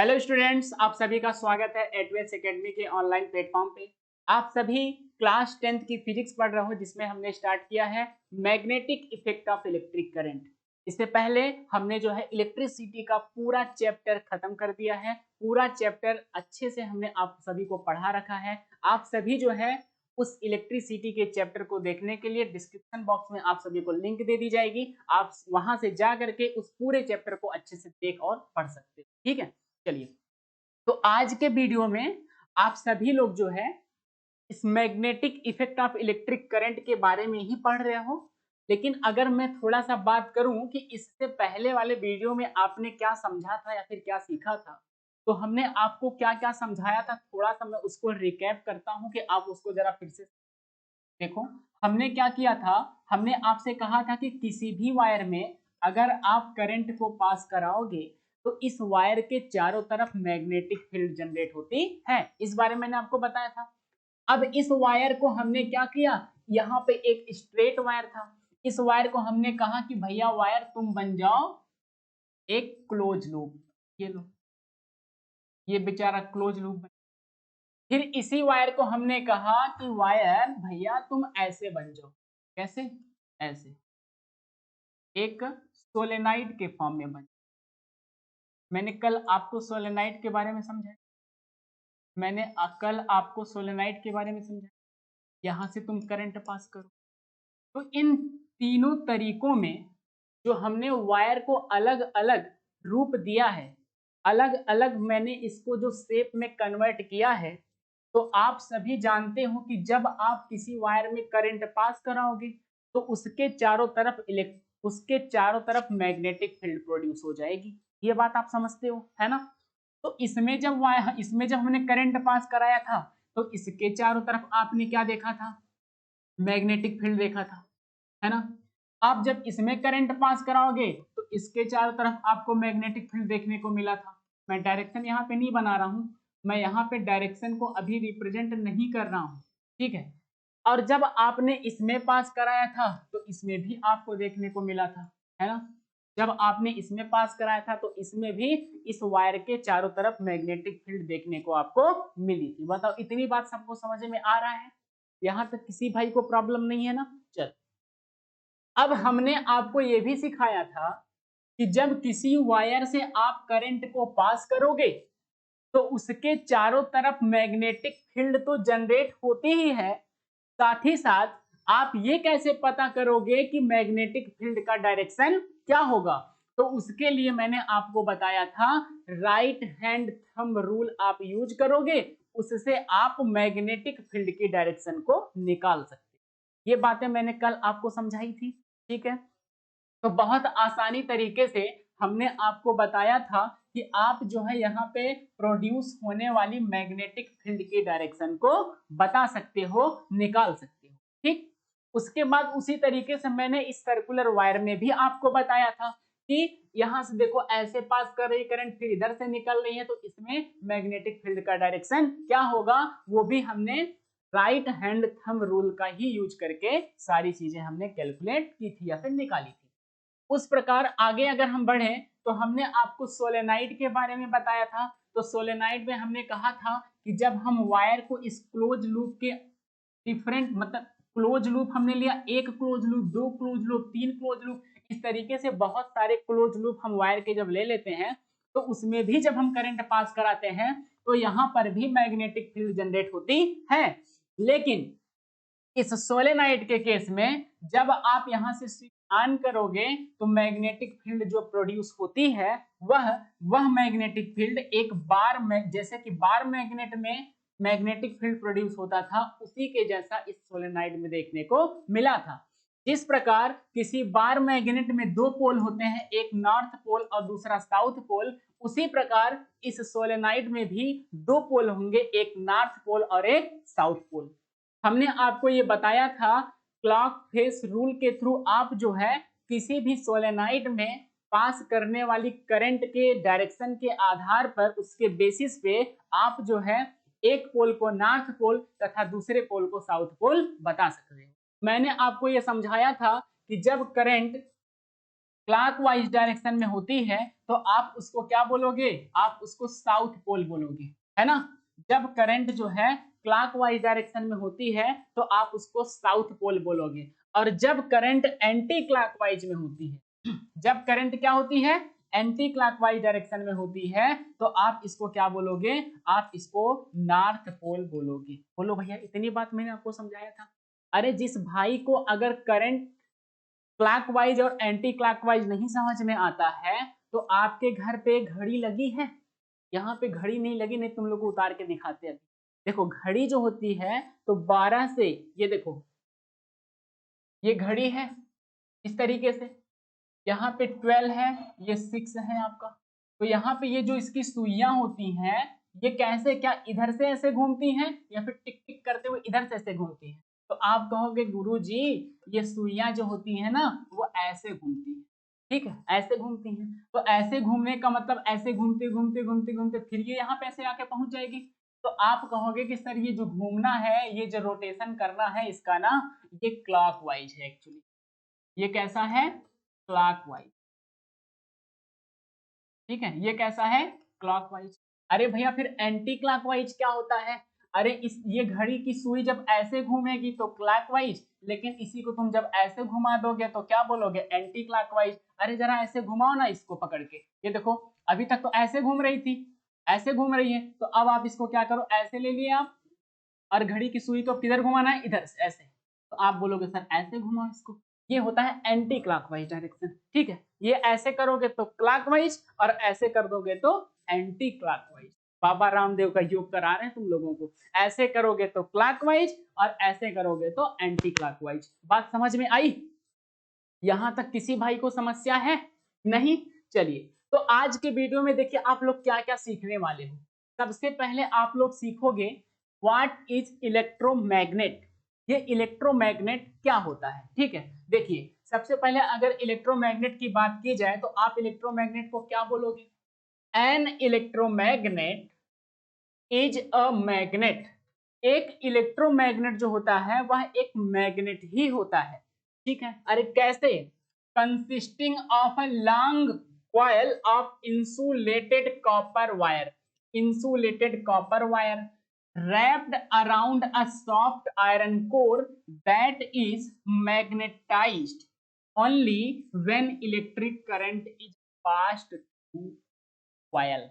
Hello students, आप सभी का स्वागत है एटवेस एकेडमी के ऑनलाइन प्लेटफॉर्म पे। आप सभी क्लास 10th की फिजिक्स पढ़ रहे हो, जिसमें हमने स्टार्ट किया है magnetic effect of electric current. इससे पहले हमने जो है इलेक्ट्रिसिटी का पूरा चैप्टर खत्म कर दिया है। पूरा चैप्टर अच्छे से हमने आप सभी को पढ़ा रखा है। आप सभी जो है उस इलेक्ट्रिसिटी के चैप्टर को देखने के लिए डिस्क्रिप्शन बॉक्स में आप सभी को लिंक दे दी जाएगी। आप वहां से जा करके उस पूरे चैप्टर को अच्छे से देख और पढ़ सकते हो। ठीक है, चलिए। तो आज के वीडियो में आप सभी लोग जो है इस magnetic effect of electric current के बारे में ही पढ़ रहे हो। लेकिन अगर मैं थोड़ा सा बात करूं कि इससे पहले वाले वीडियो में आपने क्या समझा था या फिर क्या सीखा था, तो हमने आपको क्या क्या समझाया था, थोड़ा सा मैं उसको रिकैप करता हूं कि आप उसको जरा फिर से देखो। हमने क्या किया था, हमने आपसे कहा था कि किसी भी वायर में अगर आप करंट को पास कराओगे तो इस वायर के चारों तरफ मैग्नेटिक फील्ड जनरेट होती है। इस बारे में मैंने आपको बताया था। अब इस वायर को हमने क्या किया, यहाँ पे एक स्ट्रेट वायर था। इस वायर को हमने कहा कि भैया वायर तुम बन जाओ एक क्लोज लूप। ये लो, ये बेचारा क्लोज लूप। फिर इसी वायर को हमने कहा कि वायर भैया तुम ऐसे बन जाओ। कैसे? ऐसे एक सोलेनाइड के फॉर्म में बन। मैंने कल आपको सोलेनाइड के बारे में समझाया। कल आपको सोलेनाइड के बारे में समझाया। यहां से तुम करंट पास करो। तो इन तीनों तरीकों में जो हमने वायर को अलग अलग रूप दिया है, अलग अलग मैंने इसको जो शेप में कन्वर्ट किया है, तो आप सभी जानते हो कि जब आप किसी वायर में करंट पास कराओगे तो उसके चारों तरफ मैग्नेटिक फील्ड प्रोड्यूस हो जाएगी। ये बात आप समझते हो, है ना? तो इसमें जब हमने करंट पास कराया था तो इसके चारों तरफ आपने क्या देखा था? मैग्नेटिक फील्ड देखा था, है ना? आप जब इसमें करंट पास कराओगे तो इसके चारों तरफ आपको मैग्नेटिक फील्ड देखने को मिला था। मैं डायरेक्शन यहाँ पे नहीं बना रहा हूं, मैं यहाँ पे डायरेक्शन को अभी रिप्रेजेंट नहीं कर रहा हूं, ठीक है? और जब आपने इसमें पास कराया था तो इसमें भी आपको देखने को मिला था, है ना? जब आपने इसमें पास कराया था तो इसमें भी इस वायर के चारों तरफ मैग्नेटिक फील्ड देखने को आपको मिली थी। बताओ, इतनी बात सबको समझ में आ रहा है? यहाँ तक किसी भाई को प्रॉब्लम नहीं है ना? चल, अब हमने आपको यह भी सिखाया था कि जब किसी वायर से आप करंट को पास करोगे तो उसके चारों तरफ मैग्नेटिक फील्ड तो जनरेट होती ही है। साथ ही साथ आप ये कैसे पता करोगे कि मैग्नेटिक फील्ड का डायरेक्शन क्या होगा? तो उसके लिए मैंने आपको बताया था राइट हैंड थंब रूल आप यूज करोगे, उससे आप मैग्नेटिक फील्ड की डायरेक्शन को निकाल सकते। ये बातें मैंने कल आपको समझाई थी, ठीक है? तो बहुत आसानी तरीके से हमने आपको बताया था कि आप जो है यहाँ पे प्रोड्यूस होने वाली मैग्नेटिक फील्ड की डायरेक्शन को बता सकते हो, निकाल सकते हो, ठीक? उसके बाद उसी तरीके से मैंने इस सर्कुलर वायर में भी आपको बताया था कि यहाँ से देखो ऐसे पास कर रही करंट, फिर इधर से निकल रही है, तो इसमें मैग्नेटिक फील्ड का डायरेक्शन क्या होगा, वो भी हमने राइट हैंड थंब रूल का ही यूज करके सारी चीजें हमने कैलकुलेट की थी या फिर निकाली थी। उस प्रकार आगे अगर हम बढ़े तो हमने आपको सोलेनाइड के बारे में बताया था। तो सोलेनाइड में हमने कहा था कि जब हम वायर को इस क्लोज लूप के डिफरेंट, मतलब क्लोज लूप हमने लिया, एक क्लोज लूप, दो क्लोज लूप, तीन क्लोज लूप, इस तरीके से बहुत सारे क्लोज लूप हम वायर के जब ले लेते हैं तो उसमें भी जब हम करंट पास कराते हैं तो यहाँ पर भी मैग्नेटिक फील्ड जनरेट होती है। लेकिन इस सोलेनाइड के केस में जब आप यहां से स्विच ऑन करोगे तो मैग्नेटिक फील्ड जो प्रोड्यूस होती है वह मैग्नेटिक फील्ड एक बार में, जैसे कि बार मैग्नेट में मैग्नेटिक फील्ड प्रोड्यूस होता था, उसी के जैसा इस सोलेनाइड में देखने को मिला था। जिस प्रकार किसी बार मैग्नेट में दो पोल होते हैं, एक नॉर्थ पोल और दूसरा साउथ पोल, उसी प्रकार इस सोलेनाइड में भी दो पोल होंगे, एक नॉर्थ पोल और एक साउथ पोल। हमने आपको ये बताया था क्लॉक फेस रूल के थ्रू आप जो है किसी भी सोलेनाइड में पास करने वाली करंट के डायरेक्शन के आधार पर, उसके बेसिस पे आप जो है एक पोल को नॉर्थ पोल तथा दूसरे पोल को साउथ पोल बता सकते हैं। मैंने आपको यह समझाया था कि जब करंट क्लॉकवाइज डायरेक्शन में होती है तो आप उसको क्या बोलोगे, आप उसको साउथ पोल बोलोगे, है ना। जब करंट जो है क्लॉकवाइज डायरेक्शन में होती है तो आप उसको साउथ पोल बोलोगे, और जब करंट एंटी क्लॉकवाइज में होती है, जब करंट क्या होती है, एंटी क्लॉकवाइज डायरेक्शन में होती है, तो आप इसको क्या बोलोगे, आप इसको नॉर्थ पोल बोलोगे। बोलो भैया, इतनी बात मैंने आपको समझाया था। अरे जिस भाई को अगर करंट क्लॉकवाइज और एंटी क्लॉकवाइज नहीं समझ में आता है, तो आपके घर पे घड़ी लगी है, यहाँ पे घड़ी नहीं लगी, नहीं तुम लोग को उतार के दिखाते हैं। देखो घड़ी जो होती है तो 12 से, ये देखो ये घड़ी है इस तरीके से, यहाँ पे 12 है, ये 6 है आपका। तो यहाँ पे ये जो इसकी सुइयां होती हैं, ये कैसे, क्या इधर से ऐसे घूमती हैं या फिर टिक टिक करते हुए इधर से ऐसे घूमती हैं। तो आप कहोगे गुरुजी ये सुइयां जो होती है ना वो ऐसे घूमती है, ठीक है, ऐसे घूमती हैं। तो ऐसे घूमने का मतलब ऐसे घूमते घूमते घूमते घूमते फिर ये यहाँ पे ऐसे आके पहुंच जाएगी। तो आप कहोगे कि सर ये जो घूमना है, ये जो रोटेशन करना है इसका ना, ये क्लॉकवाइज है एक्चुअली। ये कैसा है, क्लॉकवाइज, ठीक है, ये कैसा है, क्लॉकवाइज। अरे भैया फिर एंटी क्लॉकवाइज क्या होता है, अरे इस ये घड़ी की सुई जब ऐसे घूमेगी तो क्लॉकवाइज, लेकिन इसी को तुम जब ऐसे घुमा दोगे तो क्या बोलोगे, एंटी क्लॉकवाइज। अरे जरा ऐसे घुमाओ ना इसको पकड़ के, ये देखो अभी तक तो ऐसे घूम रही थी, ऐसे घूम रही है, तो अब आप इसको क्या करो, ऐसे ले लिए आप, और घड़ी की सुई को किधर घुमाना है, इधर से ऐसे, तो आप बोलोगे सर ऐसे घुमाओ इसको। ये होता है एंटी क्लॉकवाइज डायरेक्शन, ठीक है। ये ऐसे करोगे तो क्लॉकवाइज और ऐसे कर दोगे तो एंटी क्लॉकवाइज। बाबा रामदेव का योग करा रहे हैं तुम लोगों को, ऐसे करोगे तो क्लॉकवाइज और ऐसे करोगे तो एंटी क्लॉकवाइज। बात समझ में आई, यहां तक किसी भाई को समस्या है नहीं। चलिए तो आज के वीडियो में देखिए आप लोग क्या क्या सीखने वाले हो। सबसे पहले आप लोग सीखोगे व्हाट इज इलेक्ट्रोमैग्नेट, ये इलेक्ट्रोमैग्नेट क्या होता है, ठीक है। देखिए सबसे पहले अगर इलेक्ट्रोमैग्नेट की बात की जाए तो आप इलेक्ट्रोमैग्नेट को क्या बोलोगे, an electromagnet is a magnet. एक इलेक्ट्रोमैग्नेट जो होता है वह एक मैग्नेट ही होता है, ठीक है। अरे कैसे, consisting of a long coil of insulated copper wire, insulated copper wire wrapped around a soft iron core that is magnetized only when electric current is passed through coil।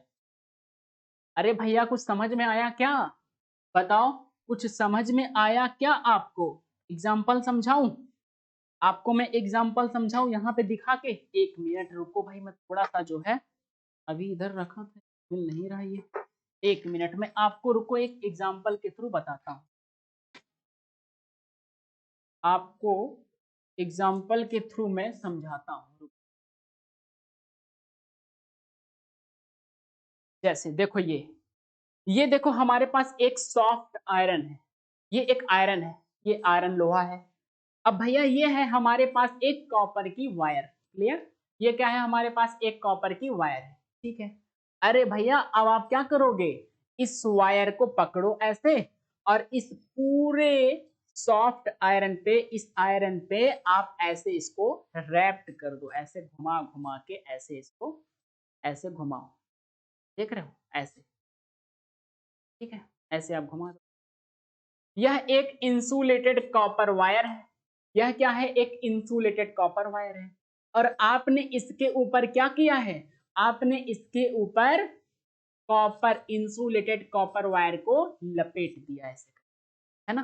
अरे भैया कुछ समझ में आया क्या, बताओ कुछ समझ में आया क्या आपको, एग्जाम्पल समझाऊं, आपको मैं एग्जाम्पल समझाऊं यहाँ पे दिखा के। एक मिनट रुको भाई, मैं थोड़ा सा जो है अभी इधर रखा था, मिल नहीं रहा ये, एक मिनट में आपको रुको एक एग्जाम्पल के थ्रू बताता हूँ, आपको एग्जाम्पल के थ्रू मैं समझाता हूँ। जैसे देखो ये देखो हमारे पास एक सॉफ्ट आयरन है, ये एक आयरन है, ये आयरन लोहा है। अब भैया ये है हमारे पास एक कॉपर की वायर, क्लियर, ये क्या है हमारे पास एक कॉपर की वायर है, ठीक है। अरे भैया अब आप क्या करोगे, इस वायर को पकड़ो ऐसे, और इस पूरे सॉफ्ट आयरन पे, इस आयरन पे आप ऐसे इसको रैप्ट कर दो, ऐसे घुमा घुमा के ऐसे इसको ऐसे घुमाओ, देख रहे हो ऐसे, ठीक है, ऐसे आप घुमा दो। यह एक इंसुलेटेड कॉपर वायर है, यह क्या है, एक इंसुलेटेड कॉपर वायर है, और आपने इसके ऊपर क्या किया है, आपने इसके ऊपर कॉपर इंसुलेटेड कॉपर वायर को लपेट दिया ऐसे, है ना।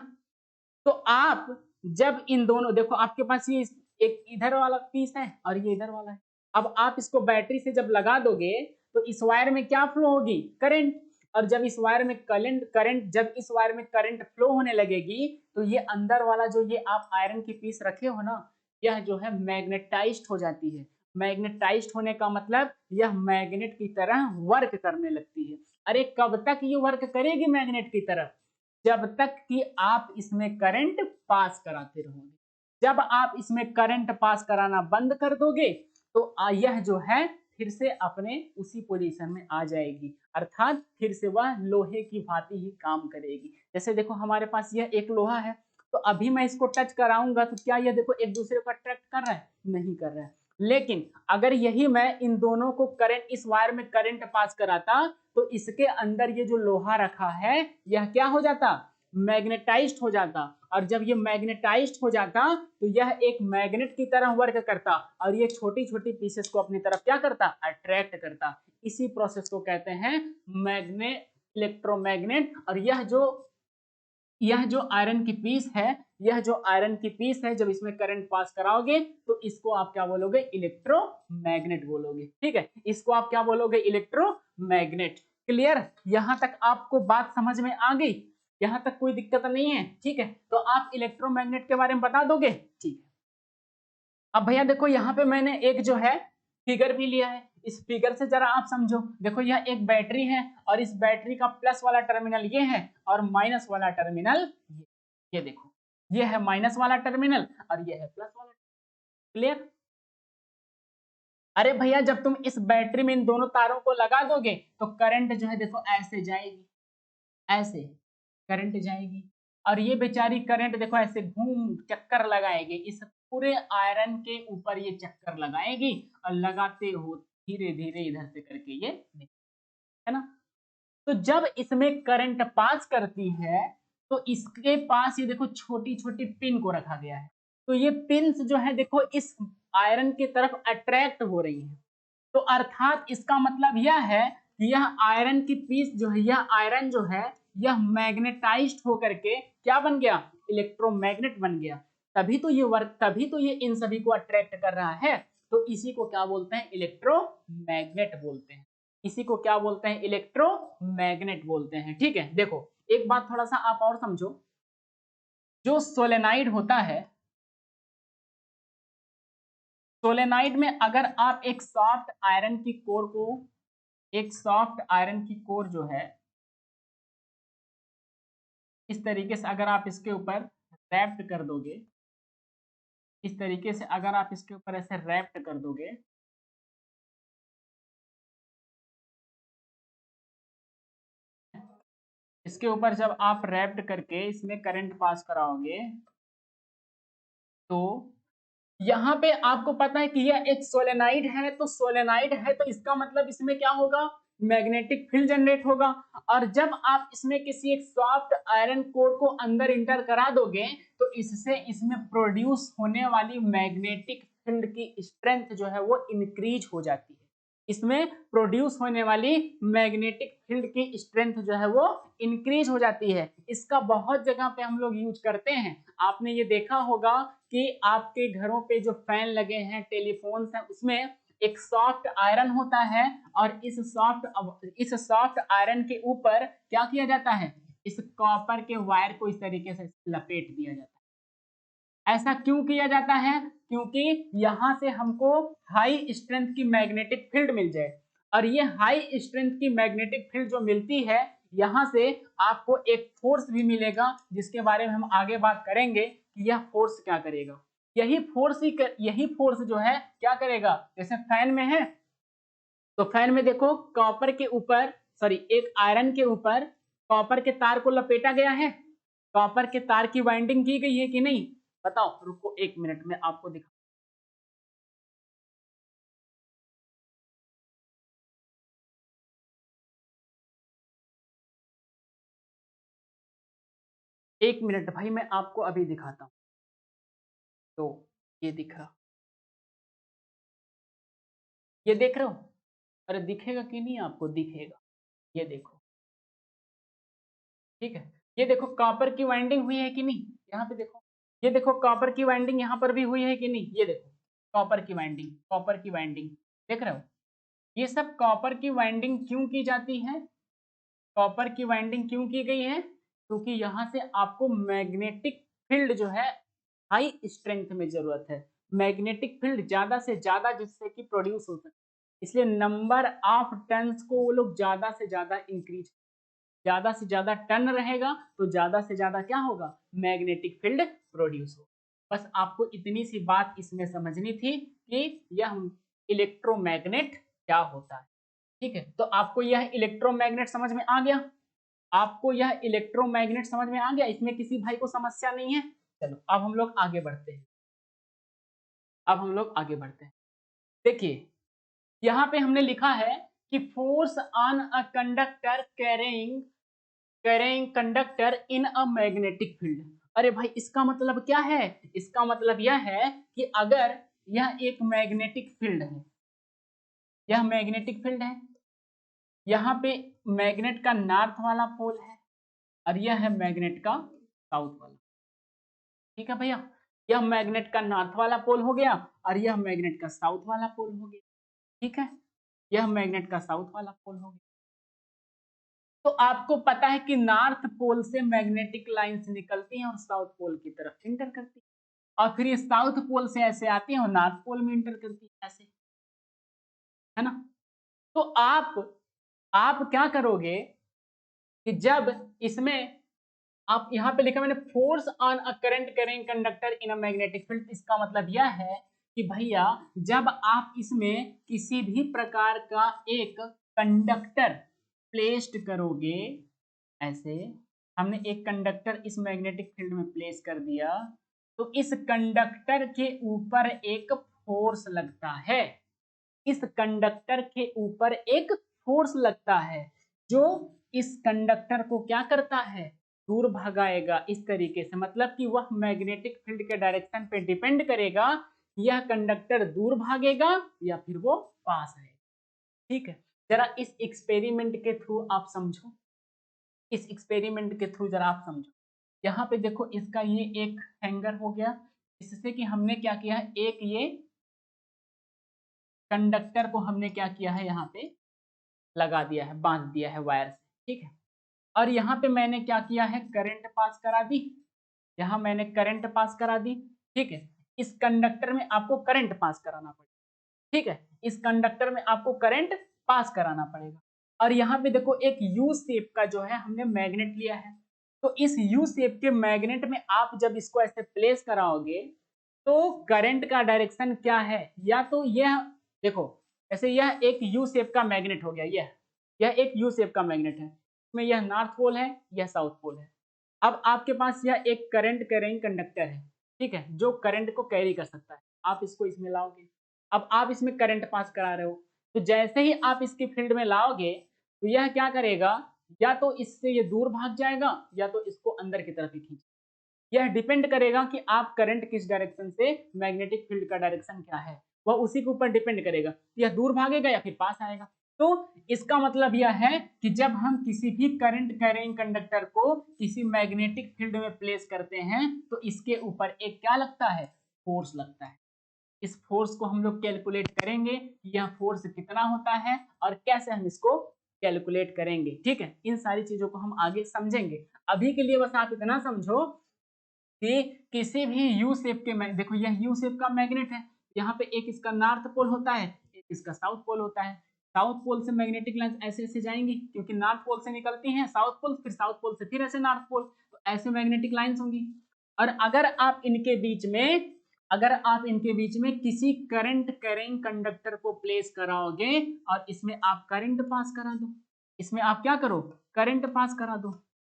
तो आप जब इन दोनों, देखो आपके पास ये एक इधर वाला पीस है और ये इधर वाला है, अब आप इसको बैटरी से जब लगा दोगे तो इस वायर में क्या फ्लो होगी, करंट, और जब इस वायर में करंट जब इस वायर में करंट फ्लो होने लगेगी तो ये अंदर वाला जो ये आप आयरन की पीस रखे हो ना, यह जो है मैग्नेटाइज्ड हो जाती है। मैग्नेटाइज्ड होने का मतलब यह मैग्नेट की तरह वर्क करने लगती है। अरे कब तक ये वर्क करेगी मैग्नेट की तरह, जब तक कि आप इसमें करंट पास कराते रहोगे। जब आप इसमें करंट पास कराना बंद कर दोगे तो यह जो है फिर से अपने उसी पोजीशन में आ जाएगी, अर्थात फिर से वह लोहे की भांति ही काम करेगी। जैसे देखो हमारे पास यह एक लोहा है, तो अभी मैं इसको टच कराऊंगा तो क्या यह देखो एक दूसरे को अट्रैक्ट कर रहा है, नहीं कर रहा है। लेकिन अगर यही मैं इन दोनों को करंट, इस वायर में करंट पास कराता, तो इसके अंदर ये जो लोहा रखा है यह क्या हो जाता, मैग्नेटाइज्ड हो जाता। और जब ये मैग्नेटाइज्ड हो जाता तो यह एक मैग्नेट की तरह वर्क करता और ये छोटी छोटी पीसेस को अपनी तरफ क्या करता, अट्रैक्ट करता। इसी प्रोसेस को कहते हैं मैग्नेट, इलेक्ट्रोमैग्नेट। और यह जो आयरन की पीस है, यह जो आयरन की पीस है, जब इसमें करंट पास कराओगे तो इसको आप क्या बोलोगे, इलेक्ट्रोमैग्नेट बोलोगे। ठीक है, इसको आप क्या बोलोगे, इलेक्ट्रोमैग्नेट। क्लियर, यहां तक आपको बात समझ में आ गई, यहां तक कोई दिक्कत नहीं है। ठीक है, तो आप इलेक्ट्रोमैग्नेट के बारे में बता दोगे। ठीक है, अब भैया देखो यहाँ पे मैंने एक जो है फिगर भी लिया है, इस फिगर से जरा आप समझो। देखो यह एक बैटरी है और इस बैटरी का प्लस वाला टर्मिनल ये है और माइनस वाला टर्मिनल ये देखो, ये है माइनस वाला टर्मिनल और ये है प्लस वाला। क्लियर। अरे भैया जब तुम इस बैटरी में इन दोनों तारों को लगा दोगे तो करंट जो है देखो ऐसे जाएगी, ऐसे करंट जाएगी और ये बेचारी करंट देखो ऐसे घूम चक्कर लगाएगी, इस पूरे आयरन के ऊपर ये चक्कर लगाएगी और लगाते हो धीरे धीरे इधर से करके ये, है ना। तो जब इसमें करंट पास करती है तो इसके पास ये देखो छोटी छोटी पिन को रखा गया है, तो ये पिन्स जो है देखो इस आयरन की तरफ अट्रैक्ट हो रही है। तो अर्थात इसका मतलब यह है कि यह आयरन की पीस जो है, यह आयरन जो है यह मैग्नेटाइज्ड होकर के क्या बन गया, इलेक्ट्रोमैग्नेट बन गया। तभी तो ये इन सभी को अट्रैक्ट कर रहा है। तो इसी को क्या बोलते हैं, इलेक्ट्रोमैग्नेट बोलते हैं। इसी को क्या बोलते हैं, इलेक्ट्रोमैग्नेट बोलते हैं। ठीक है, देखो एक बात थोड़ा सा आप और समझो, जो सोलेनाइड होता है, सोलेनाइड में अगर आप एक सॉफ्ट आयरन की कोर को, एक सॉफ्ट आयरन की कोर जो है इस तरीके से अगर आप इसके ऊपर रैप्ट कर दोगे, इस तरीके से अगर आप इसके ऊपर ऐसे रैप्ट कर दोगे, इसके ऊपर जब आप रैप्ट करके इसमें करंट पास कराओगे तो यहाँ पे आपको पता है कि यह एक सोलेनाइड है, तो सोलेनाइड है तो इसका मतलब इसमें क्या होगा, मैग्नेटिक फील्ड जनरेट होगा। और जब आप इसमें किसी एक सॉफ्ट आयरन कोर को अंदर इंटर करा दोगे तो इससे इसमें प्रोड्यूस होने वाली मैग्नेटिक फील्ड की स्ट्रेंथ जो है वो इंक्रीज हो जाती है। इसमें प्रोड्यूस होने वाली मैग्नेटिक फील्ड की स्ट्रेंथ जो है वो इंक्रीज हो जाती है। इसका बहुत जगह पे हम लोग यूज करते हैं। आपने ये देखा होगा कि आपके घरों पे जो फैन लगे हैं, टेलीफोन्स हैं, उसमें एक सॉफ्ट आयरन होता है और इस सॉफ्ट आयरन के ऊपर क्या किया जाता है, इस कॉपर के वायर को इस तरीके से लपेट दिया जाता है। ऐसा क्यों किया जाता है, क्योंकि यहां से हमको हाई स्ट्रेंथ की मैग्नेटिक फील्ड मिल जाए। और ये हाई स्ट्रेंथ की मैग्नेटिक फील्ड जो मिलती है, यहां से आपको एक फोर्स भी मिलेगा जिसके बारे में हम आगे बात करेंगे कि यह फोर्स क्या करेगा। यही फोर्स जो है क्या करेगा, जैसे फैन में है तो फैन में देखो कॉपर के ऊपर, सॉरी एक आयरन के ऊपर कॉपर के तार को लपेटा गया है, कॉपर के तार की वाइंडिंग की गई है कि नहीं, बताओ, रुको एक मिनट में आपको दिखा, एक मिनट भाई मैं आपको अभी दिखाता हूँ। तो ये दिख रहा, ये देख रहे हो, अरे दिखेगा कि नहीं आपको, दिखेगा, ये देखो। ठीक है, ये देखो कॉपर की वाइंडिंग हुई है कि नहीं, यहाँ पे देखो, ये देखो कॉपर की वाइंडिंग यहाँ पर भी हुई है कि नहीं, ये देखो कॉपर की वाइंडिंग, कॉपर की वाइंडिंग देख रहे हो। ये सब कॉपर की वाइंडिंग क्यों की जाती है, कॉपर की वाइंडिंग क्यों की गई है, क्योंकि यहाँ से आपको मैग्नेटिक फील्ड जो है हाई स्ट्रेंथ में जरूरत है, मैग्नेटिक फील्ड ज्यादा से ज्यादा जिससे कि प्रोड्यूस हो सके, इसलिए नंबर ऑफ टन्स को वो लोग ज्यादा से ज्यादा इंक्रीज, ज्यादा से ज्यादा टन रहेगा तो ज्यादा से ज्यादा क्या होगा, मैग्नेटिक फील्ड प्रोड्यूस हो। बस आपको इतनी सी बात इसमें समझनी थी कि यह इलेक्ट्रोमैग्नेट क्या होता है। ठीक है, तो आपको यह इलेक्ट्रोमैग्नेट समझ में आ गया, आपको यह इलेक्ट्रोमैग्नेट समझ में आ गया, इसमें किसी भाई को समस्या नहीं है। चलो अब हम लोग आगे बढ़ते हैं, अब हम लोग आगे बढ़ते हैं। देखिए यहाँ पे हमने लिखा है कि force on a conductor carrying carrying conductor in a magnetic field. अरे भाई इसका मतलब क्या है? इसका मतलब यह है कि अगर यह एक मैग्नेटिक फील्ड है, यह मैग्नेटिक फील्ड है, यहाँ पे मैग्नेट का नॉर्थ वाला पोल है और यह है मैग्नेट का साउथ वाला। ठीक है भैया, यह मैग्नेट का नॉर्थ वाला पोल हो गया और यह मैग्नेट का साउथ वाला पोल हो गया। ठीक है, यह मैग्नेट का साउथ वाला पोल हो गया। तो आपको पता है कि नॉर्थ पोल से मैग्नेटिक लाइंस निकलती हैं और साउथ पोल की तरफ इंटर करती है और फिर ये साउथ पोल से ऐसे आती है और नॉर्थ पोल में इंटर करती है, ऐसे, है ना। तो आप क्या करोगे कि जब इसमें आप यहाँ पे लिखा मैंने force on a current carrying conductor in a magnetic field, इसका मतलब यह है कि भैया जब आप इसमें किसी भी प्रकार का एक कंडक्टर प्लेस्ड करोगे, ऐसे हमने एक कंडक्टर इस मैग्नेटिक फील्ड में प्लेस कर दिया, तो इस कंडक्टर के ऊपर एक फोर्स लगता है, इस कंडक्टर के ऊपर एक फोर्स लगता है जो इस कंडक्टर को क्या करता है, दूर भगाएगा इस तरीके से। मतलब कि वह मैग्नेटिक फील्ड के डायरेक्शन पे डिपेंड करेगा, यह कंडक्टर दूर भागेगा या फिर वो पास आएगा। ठीक है, जरा इस एक्सपेरिमेंट के थ्रू आप समझो, इस एक्सपेरिमेंट के थ्रू जरा आप समझो। यहाँ पे देखो इसका ये एक हैंगर हो गया, इससे कि हमने क्या किया है, एक ये कंडक्टर को हमने क्या किया है, यहाँ पे लगा दिया है, बांध दिया है वायर से। ठीक है, और यहाँ पे मैंने क्या किया है, करंट पास करा दी, यहाँ मैंने करंट पास करा दी। ठीक है, इस कंडक्टर में आपको करंट पास कराना पड़ेगा। ठीक है, इस कंडक्टर में आपको करंट पास कराना पड़ेगा। और यहाँ पे देखो एक यू शेप का जो है हमने मैग्नेट लिया है, तो इस यू शेप के मैग्नेट में आप जब इसको ऐसे प्लेस कराओगे तो करंट का डायरेक्शन क्या है, या तो यह देखो ऐसे यह एक यू शेप का मैग्नेट हो गया, यह एक यू शेप का मैग्नेट है, इसमें यह नॉर्थ पोल है, यह साउथ पोल है। अब आपके पास यह एक करंट कैरिंग कंडक्टर है, ठीक है, जो करंट को कैरी कर सकता है। आप इसको इसमें लाओगे, अब आप इसमें करंट पास करा रहे हो, तो जैसे ही आप इसकी फील्ड में लाओगे तो यह क्या करेगा, या तो इससे ये दूर भाग जाएगा या तो इसको अंदर की तरफ ही खींच। यह डिपेंड करेगा कि आप करंट किस डायरेक्शन से, मैग्नेटिक फील्ड का डायरेक्शन क्या है, वह उसी के ऊपर डिपेंड करेगा, यह दूर भागेगा या फिर पास आएगा। तो इसका मतलब यह है कि जब हम किसी भी करंट कैरिंग कंडक्टर को किसी मैग्नेटिक फील्ड में प्लेस करते हैं तो इसके ऊपर एक क्या लगता है, फोर्स लगता है। इस फोर्स को हम लोग कैलकुलेट करेंगे कि यह फोर्स कितना होता है और कैसे हम इसको कैलकुलेट करेंगे। ठीक है, इन सारी चीजों को हम आगे समझेंगे। अभी के लिए बस आप इतना समझो कि किसी भी यू शेप के देखो यह यू शेप का मैग्नेट है, यहाँ पे एक इसका नॉर्थ पोल होता है, एक इसका साउथ पोल होता है। साउथ पोल से मैग्नेटिक लाइंस ऐसे ऐसे जाएंगी क्योंकि नॉर्थ पोल से निकलती हैं साउथ पोल, फिर साउथ पोल से फिर ऐसे नॉर्थ पोल, तो ऐसे मैग्नेटिक लाइंस होंगी। और अगर आप इनके बीच में किसी करंट कैरिंग कंडक्टर को प्लेस कराओगे और इसमें आप करंट पास करा दो, इसमें आप क्या करो, करंट पास करा दो,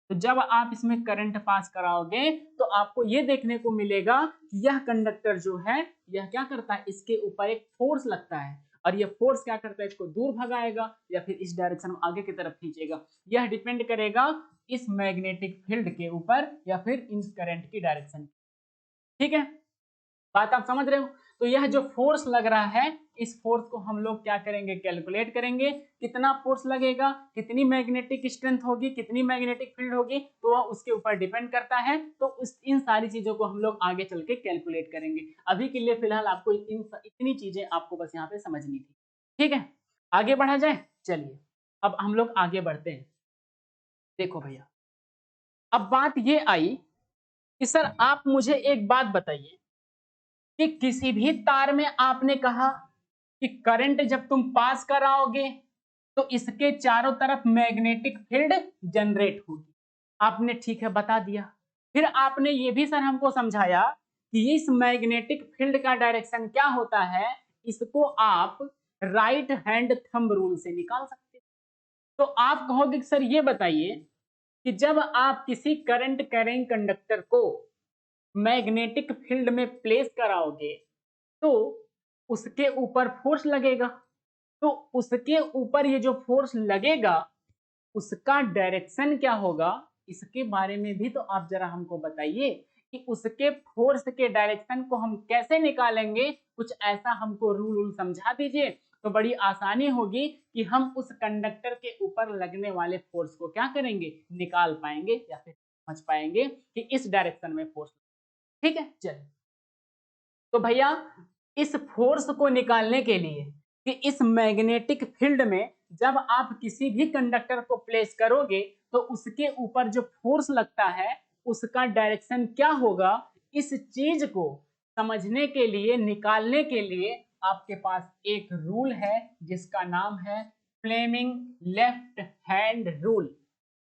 तो जब आप इसमें करंट पास कराओगे तो आपको ये देखने को मिलेगा कि यह कंडक्टर जो है यह क्या करता है, इसके ऊपर एक फोर्स लगता है और यह फोर्स क्या करता है, इसको दूर भगाएगा या फिर इस डायरेक्शन में आगे की तरफ खींचेगा। यह डिपेंड करेगा इस मैग्नेटिक फील्ड के ऊपर या फिर इन करंट की डायरेक्शन। ठीक है, बात आप समझ रहे हो। तो यह जो फोर्स लग रहा है, इस फोर्स को हम लोग क्या करेंगे, कैलकुलेट करेंगे। कितना फोर्स लगेगा, कितनी मैग्नेटिक स्ट्रेंथ होगी, कितनी मैग्नेटिक फील्ड होगी, तो वह उसके ऊपर डिपेंड करता है। तो इन सारी चीजों को हम लोग आगे चल के कैलकुलेट करेंगे। अभी के लिए फिलहाल आपको इतनी चीजें आपको बस यहाँ पे समझनी थी। ठीक है, आगे बढ़ा जाए। चलिए अब हम लोग आगे बढ़ते हैं। देखो भैया, अब बात ये आई कि सर आप मुझे एक बात बताइए कि किसी भी तार में आपने कहा कि करंट जब तुम पास कराओगे तो इसके चारों तरफ मैग्नेटिक फील्ड जनरेट होगी। आपने ठीक है बता दिया। फिर आपने ये भी सर हमको समझाया कि इस मैग्नेटिक फील्ड का डायरेक्शन क्या होता है, इसको आप राइट हैंड थंब रूल से निकाल सकते हैं। तो आप कहोगे कि सर ये बताइए कि जब आप किसी करंट कैरिंग कंडक्टर को मैग्नेटिक फील्ड में प्लेस कराओगे तो उसके ऊपर फोर्स लगेगा। तो उसके ऊपर ये जो फोर्स लगेगा उसका डायरेक्शन क्या होगा, इसके बारे में भी तो आप जरा हमको बताइए कि उसके फोर्स के डायरेक्शन को हम कैसे निकालेंगे। कुछ ऐसा हमको रूल समझा दीजिए तो बड़ी आसानी होगी कि हम उस कंडक्टर के ऊपर लगने वाले फोर्स को क्या करेंगे, निकाल पाएंगे या फिर समझ पाएंगे कि इस डायरेक्शन में फोर्स। ठीक है, चलिए। तो भैया इस फोर्स को निकालने के लिए कि इस मैग्नेटिक फील्ड में जब आप किसी भी कंडक्टर को प्लेस करोगे तो उसके ऊपर जो फोर्स लगता है उसका डायरेक्शन क्या होगा, इस चीज को समझने के लिए, निकालने के लिए आपके पास एक रूल है जिसका नाम है फ्लेमिंग लेफ्ट हैंड रूल।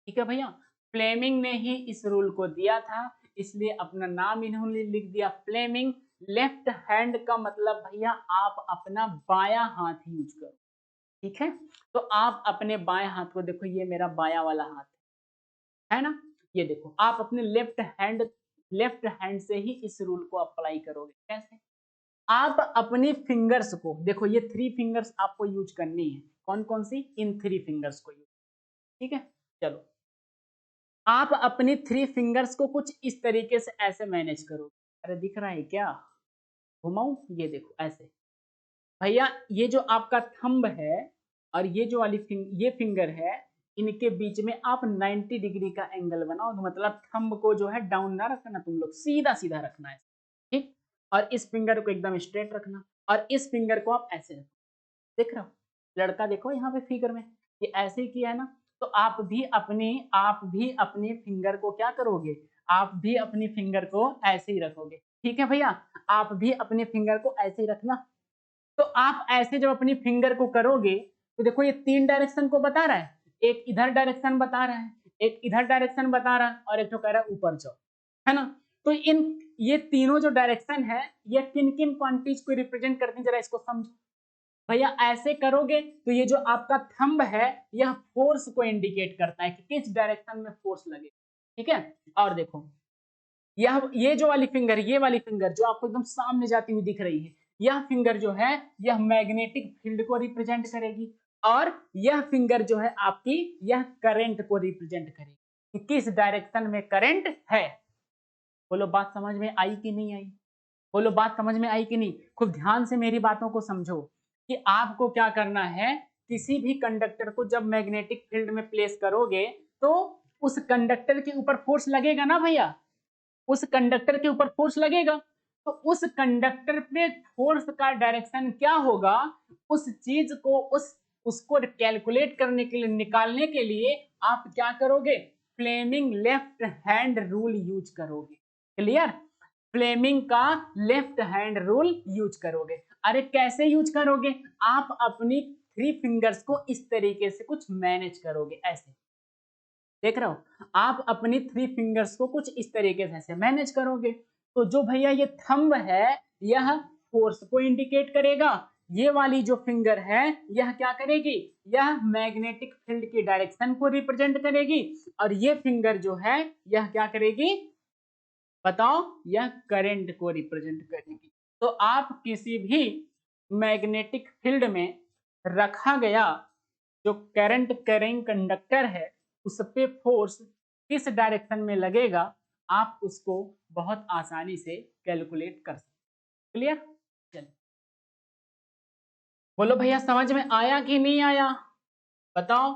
ठीक है भैया, फ्लेमिंग ने ही इस रूल को दिया था, इसलिए अपना नाम इन्होंने लिख दिया फ्लेमिंग। लेफ्ट हैंड का मतलब भैया आप अपना बायां हाथ यूज करो। ठीक है, तो आप अपने बाएं हाथ को देखो, ये मेरा बायां वाला हाथ है ना, ये देखो आप अपने लेफ्ट हैंड से ही इस रूल को अप्लाई करोगे। कैसे, आप अपनी फिंगर्स को देखो, ये 3 फिंगर्स आपको यूज करनी है। कौन कौन सी, इन 3 फिंगर्स को यूज। ठीक है, चलो आप अपनी 3 फिंगर्स को कुछ इस तरीके से ऐसे मैनेज करोगे। अरे दिख रहा है क्या, घुमाऊं, ये देखो ऐसे। भैया ये जो आपका थंब है और ये जो वाली ये फिंगर है, इनके बीच में आप 90 डिग्री का एंगल बनाओ। मतलब थंब को जो है डाउन ना रखना, तुम लोग सीधा सीधा रखना है। ठीक, और इस फिंगर को एकदम स्ट्रेट रखना और इस फिंगर को आप ऐसे रखो। देख रहे हो, लड़का देखो यहाँ पे फिगर में ये ऐसे ही किया है ना। तो आप भी अपनी फिंगर को क्या करोगे, आप भी अपनी फिंगर को ऐसे ही रखोगे। ठीक है भैया, आप भी अपने फिंगर को ऐसे ही रखना। तो आप ऐसे जब अपनी फिंगर को करोगे तो देखो ये 3 डायरेक्शन को बता रहा है, एक इधर डायरेक्शन बता रहा है, एक इधर डायरेक्शन बता रहा है और एक तो कह रहा है ऊपर जाओ, है ना। तो ये तीनों जो डायरेक्शन है ये किन किन क्वांटिटीज को रिप्रेजेंट करते हैं, जरा इसको समझो। भैया ऐसे करोगे तो ये जो आपका थंब है यह फोर्स को इंडिकेट करता है कि किस डायरेक्शन में फोर्स लगे। ठीक है, और देखो ये जो वाली फिंगर, ये वाली फिंगर जो आपको एकदम सामने जाती हुई दिख रही है, यह फिंगर जो है यह मैग्नेटिक फील्ड को रिप्रेजेंट करेगी और यह फिंगर जो है आपकी यह करंट को रिप्रेजेंट करेगी कि किस डायरेक्शन में करंट है। बोलो बात समझ में आई कि नहीं आई, बोलो बात समझ में आई कि नहीं। खूब ध्यान से मेरी बातों को समझो कि आपको क्या करना है, किसी भी कंडक्टर को जब मैग्नेटिक फील्ड में प्लेस करोगे तो उस कंडक्टर के ऊपर फोर्स लगेगा ना भैया, उस कंडक्टर के ऊपर फोर्स लगेगा। तो उस कंडक्टर पे फोर्स का डायरेक्शन क्या होगा, उस चीज को उसको कैलकुलेट करने के लिए, निकालने के लिए आप क्या करोगे, Fleming left hand rule use करोगे। क्लियर, फ्लेमिंग का लेफ्ट हैंड रूल यूज करोगे। अरे कैसे यूज करोगे, आप अपनी 3 फिंगर्स को इस तरीके से कुछ मैनेज करोगे। ऐसे देख रहे हो, आप अपनी 3 फिंगर्स को कुछ इस तरीके से ऐसे मैनेज करोगे। तो जो भैया ये थंब है यह फोर्स को इंडिकेट करेगा, ये वाली जो फिंगर है यह क्या करेगी, यह मैग्नेटिक फील्ड की डायरेक्शन को रिप्रेजेंट करेगी और ये फिंगर जो है यह क्या करेगी, बताओ, यह करंट को रिप्रेजेंट करेगी। तो आप किसी भी मैग्नेटिक फील्ड में रखा गया जो करंट कैरिंग कंडक्टर है उस पे फोर्स किस डायरेक्शन में लगेगा आप उसको बहुत आसानी से कैलकुलेट कर सकते। क्लियर, चलिए बोलो भैया समझ में आया कि नहीं आया, बताओ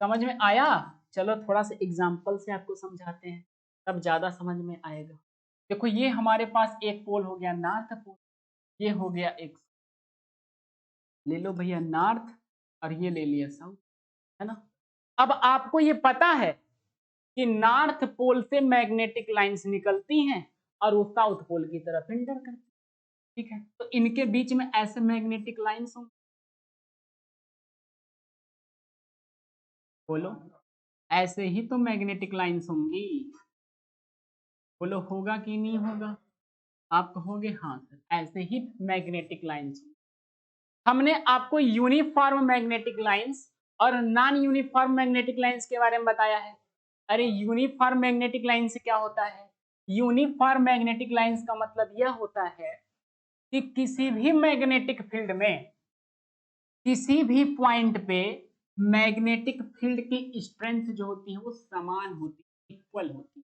समझ में आया। चलो थोड़ा सा एग्जांपल से आपको समझाते हैं तब ज्यादा समझ में आएगा। देखो ये हमारे पास एक पोल हो गया नॉर्थ पोल, ये हो गया एक, ले लो भैया नॉर्थ और ये ले लिया साउथ, है ना। अब आपको ये पता है कि नॉर्थ पोल से मैग्नेटिक लाइंस निकलती हैं और वो साउथ पोल की तरफ इंटर करती है। ठीक है, तो इनके बीच में ऐसे मैग्नेटिक लाइंस होंगे, बोलो ऐसे ही तो मैग्नेटिक लाइंस होंगी, बोलो होगा कि नहीं होगा। आप कहोगे हाँ सर ऐसे ही मैग्नेटिक लाइंस। हमने आपको यूनिफॉर्म मैग्नेटिक लाइंस और नॉन यूनिफॉर्म मैग्नेटिक लाइंस के बारे में बताया है। अरे यूनिफॉर्म मैग्नेटिक लाइन से क्या होता है, यूनिफॉर्म मैग्नेटिक लाइंस का मतलब यह होता है कि किसी भी मैग्नेटिक फील्ड में किसी भी पॉइंट पे मैग्नेटिक फील्ड की स्ट्रेंथ जो होती है वो समान होती है, इक्वल होती है।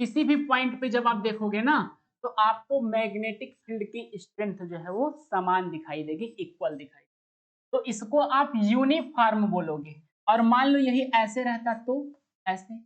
किसी भी पॉइंट पे जब आप देखोगे ना तो आपको मैग्नेटिक फील्ड की स्ट्रेंथ जो है वो समान दिखाई देगी, इक्वल दिखाई देगी। तो इसको आप यूनिफॉर्म बोलोगे। और मान लो यही ऐसे रहता तो ऐसे,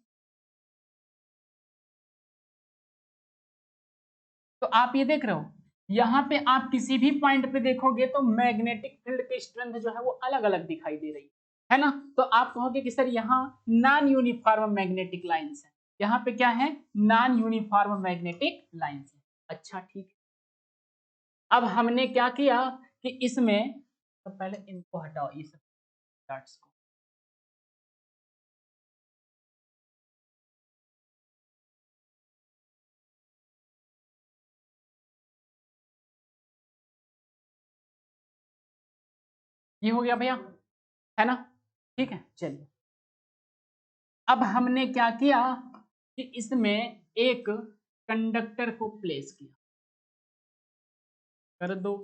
तो आप ये देख रहे हो यहां पे आप किसी भी पॉइंट पे देखोगे तो मैग्नेटिक फील्ड की स्ट्रेंथ जो है वो अलग अलग दिखाई दे रही है ना। तो आप कहोगे कि सर यहाँ नॉन यूनिफॉर्म मैग्नेटिक लाइंस है, यहाँ पे क्या है, नॉन यूनिफॉर्म मैग्नेटिक लाइंस है। अच्छा ठीक है, अब हमने क्या किया कि इसमें तो पहले इनको हटाओ, ये सब चार्ट्स को। ये हो गया भैया, है ना, ठीक है। चलिए अब हमने क्या किया कि इसमें एक कंडक्टर को प्लेस किया, कर दो।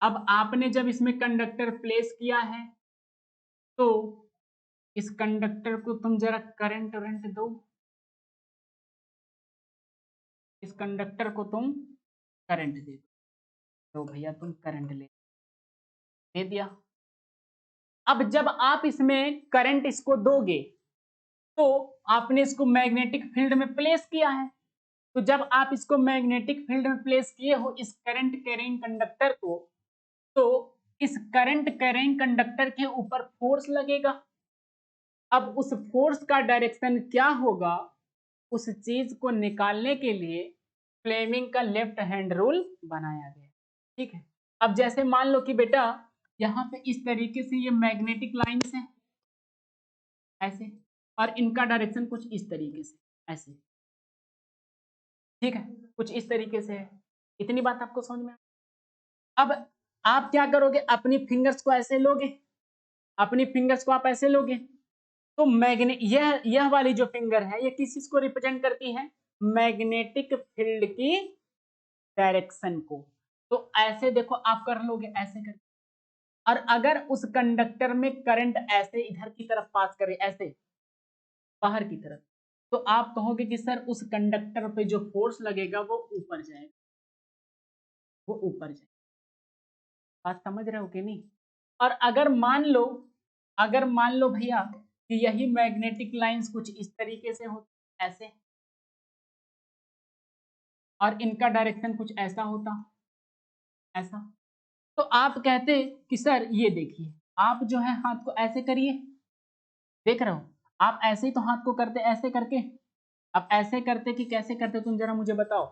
अब आपने जब इसमें कंडक्टर प्लेस किया है तो इस कंडक्टर को तुम जरा करंट वरेंट दो, इस कंडक्टर को तुम करंट दे दो। तो भैया तुम करंट दे दिया। अब जब आप इसमें करंट इसको दोगे तो आपने इसको मैग्नेटिक फील्ड में प्लेस किया है। तो जब आप इसको मैग्नेटिक फील्ड में प्लेस किए हो इस करंट कैरिंग कंडक्टर को, तो इस करंट कैरिंग कंडक्टर के ऊपर फोर्स लगेगा। अब उस फोर्स का डायरेक्शन क्या होगा, उस चीज को निकालने के लिए फ्लेमिंग का लेफ्ट हैंड रूल बनाया गया। ठीक है, अब जैसे मान लो कि बेटा यहाँ पे इस तरीके से ये मैग्नेटिक लाइंस है ऐसे, और इनका डायरेक्शन कुछ इस तरीके से ऐसे, ठीक है, कुछ इस तरीके से है। इतनी बात आपको समझ में। अब आप क्या करोगे, अपनी फिंगर्स को ऐसे लोगे, अपनी फिंगर्स को आप ऐसे लोगे तो मैग्ने यह वाली जो फिंगर है ये किस चीज को रिप्रेजेंट करती है, मैग्नेटिक फील्ड की डायरेक्शन को। तो ऐसे देखो आप कर लोगे ऐसे कर, और अगर उस कंडक्टर में करंट ऐसे इधर की तरफ पास करे ऐसे बाहर की तरफ, तो आप कहोगे कि सर उस कंडक्टर पे जो फोर्स लगेगा वो ऊपर जाएगा, वो ऊपर जाएगा। बात समझ रहे हो कि नहीं। और अगर मान लो भैया कि यही मैग्नेटिक लाइंस कुछ इस तरीके से हो ऐसे, और इनका डायरेक्शन कुछ ऐसा होता ऐसा, तो आप कहते कि सर ये देखिए, आप जो है हाथ को ऐसे करिए, देख रहे हो आप ऐसे ही तो हाथ को करते ऐसे करके। अब ऐसे करते कि कैसे करते तुम जरा मुझे बताओ।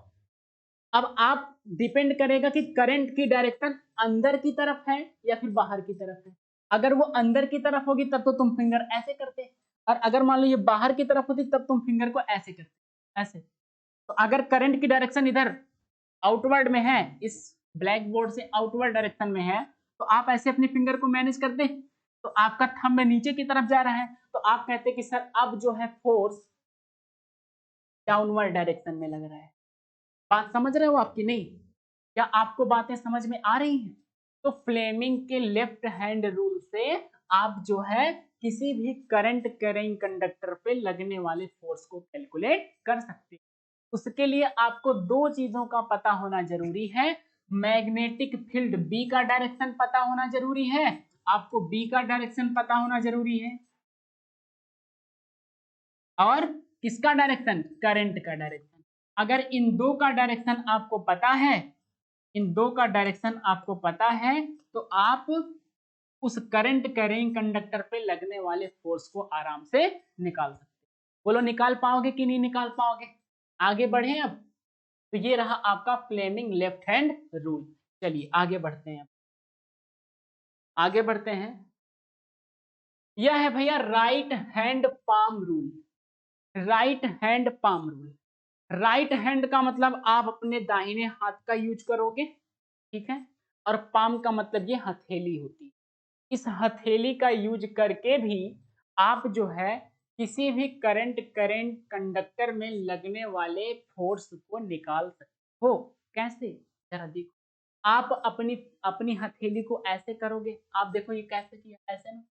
अब आप डिपेंड करेगा कि करंट की डायरेक्शन अंदर की तरफ है या फिर बाहर की तरफ है। अगर वो अंदर की तरफ होगी तब तो तुम फिंगर ऐसे करते, और अगर मान लो ये बाहर की तरफ होती तब तुम फिंगर को ऐसे करते ऐसे। तो अगर करंट की डायरेक्शन इधर आउटवर्ड में है, इस ब्लैक बोर्ड से आउटवर्ड डायरेक्शन में है, तो आप ऐसे अपनी फिंगर को मैनेज करते, तो आपका थंब नीचे की तरफ जा रहा है, तो आप कहते कि सर अब जो है फोर्स डाउनवर्ड डायरेक्शन में लग रहा है। बात समझ रहे हो आपकी नहीं, क्या आपको बातें समझ में आ रही हैं। तो फ्लेमिंग के लेफ्ट हैंड रूल से आप जो है किसी भी करंट कैरिंग कंडक्टर पे लगने वाले फोर्स को कैलकुलेट कर सकते हैं। उसके लिए आपको दो चीजों का पता होना जरूरी है, मैग्नेटिक फील्ड बी का डायरेक्शन पता होना जरूरी है, आपको बी का डायरेक्शन पता होना जरूरी है, और किसका डायरेक्शन, करंट का डायरेक्शन। अगर इन दो का डायरेक्शन आपको पता है, इन दो का डायरेक्शन आपको पता है, तो आप उस करंट कैरिंग कंडक्टर पे लगने वाले फोर्स को आराम से निकाल सकते हैं। बोलो निकाल पाओगे कि नहीं निकाल पाओगे। आगे बढ़े अब, तो ये रहा आपका फ्लेमिंग लेफ्ट हैंड रूल। चलिए आगे बढ़ते हैं, आगे बढ़ते हैं। यह है भैया right hand palm rule. Right hand palm rule, right hand का मतलब आप अपने दाहिने हाथ का यूज करोगे, ठीक है, और पाम का मतलब ये हथेली होती है। इस हथेली का यूज करके भी आप जो है किसी भी करंट कंडक्टर में लगने वाले फोर्स को निकाल सकते हो। कैसे, जरा देखो। आप अपनी अपनी हथेली को ऐसे करोगे, आप देखो ये कैसे किया, ऐसे ना,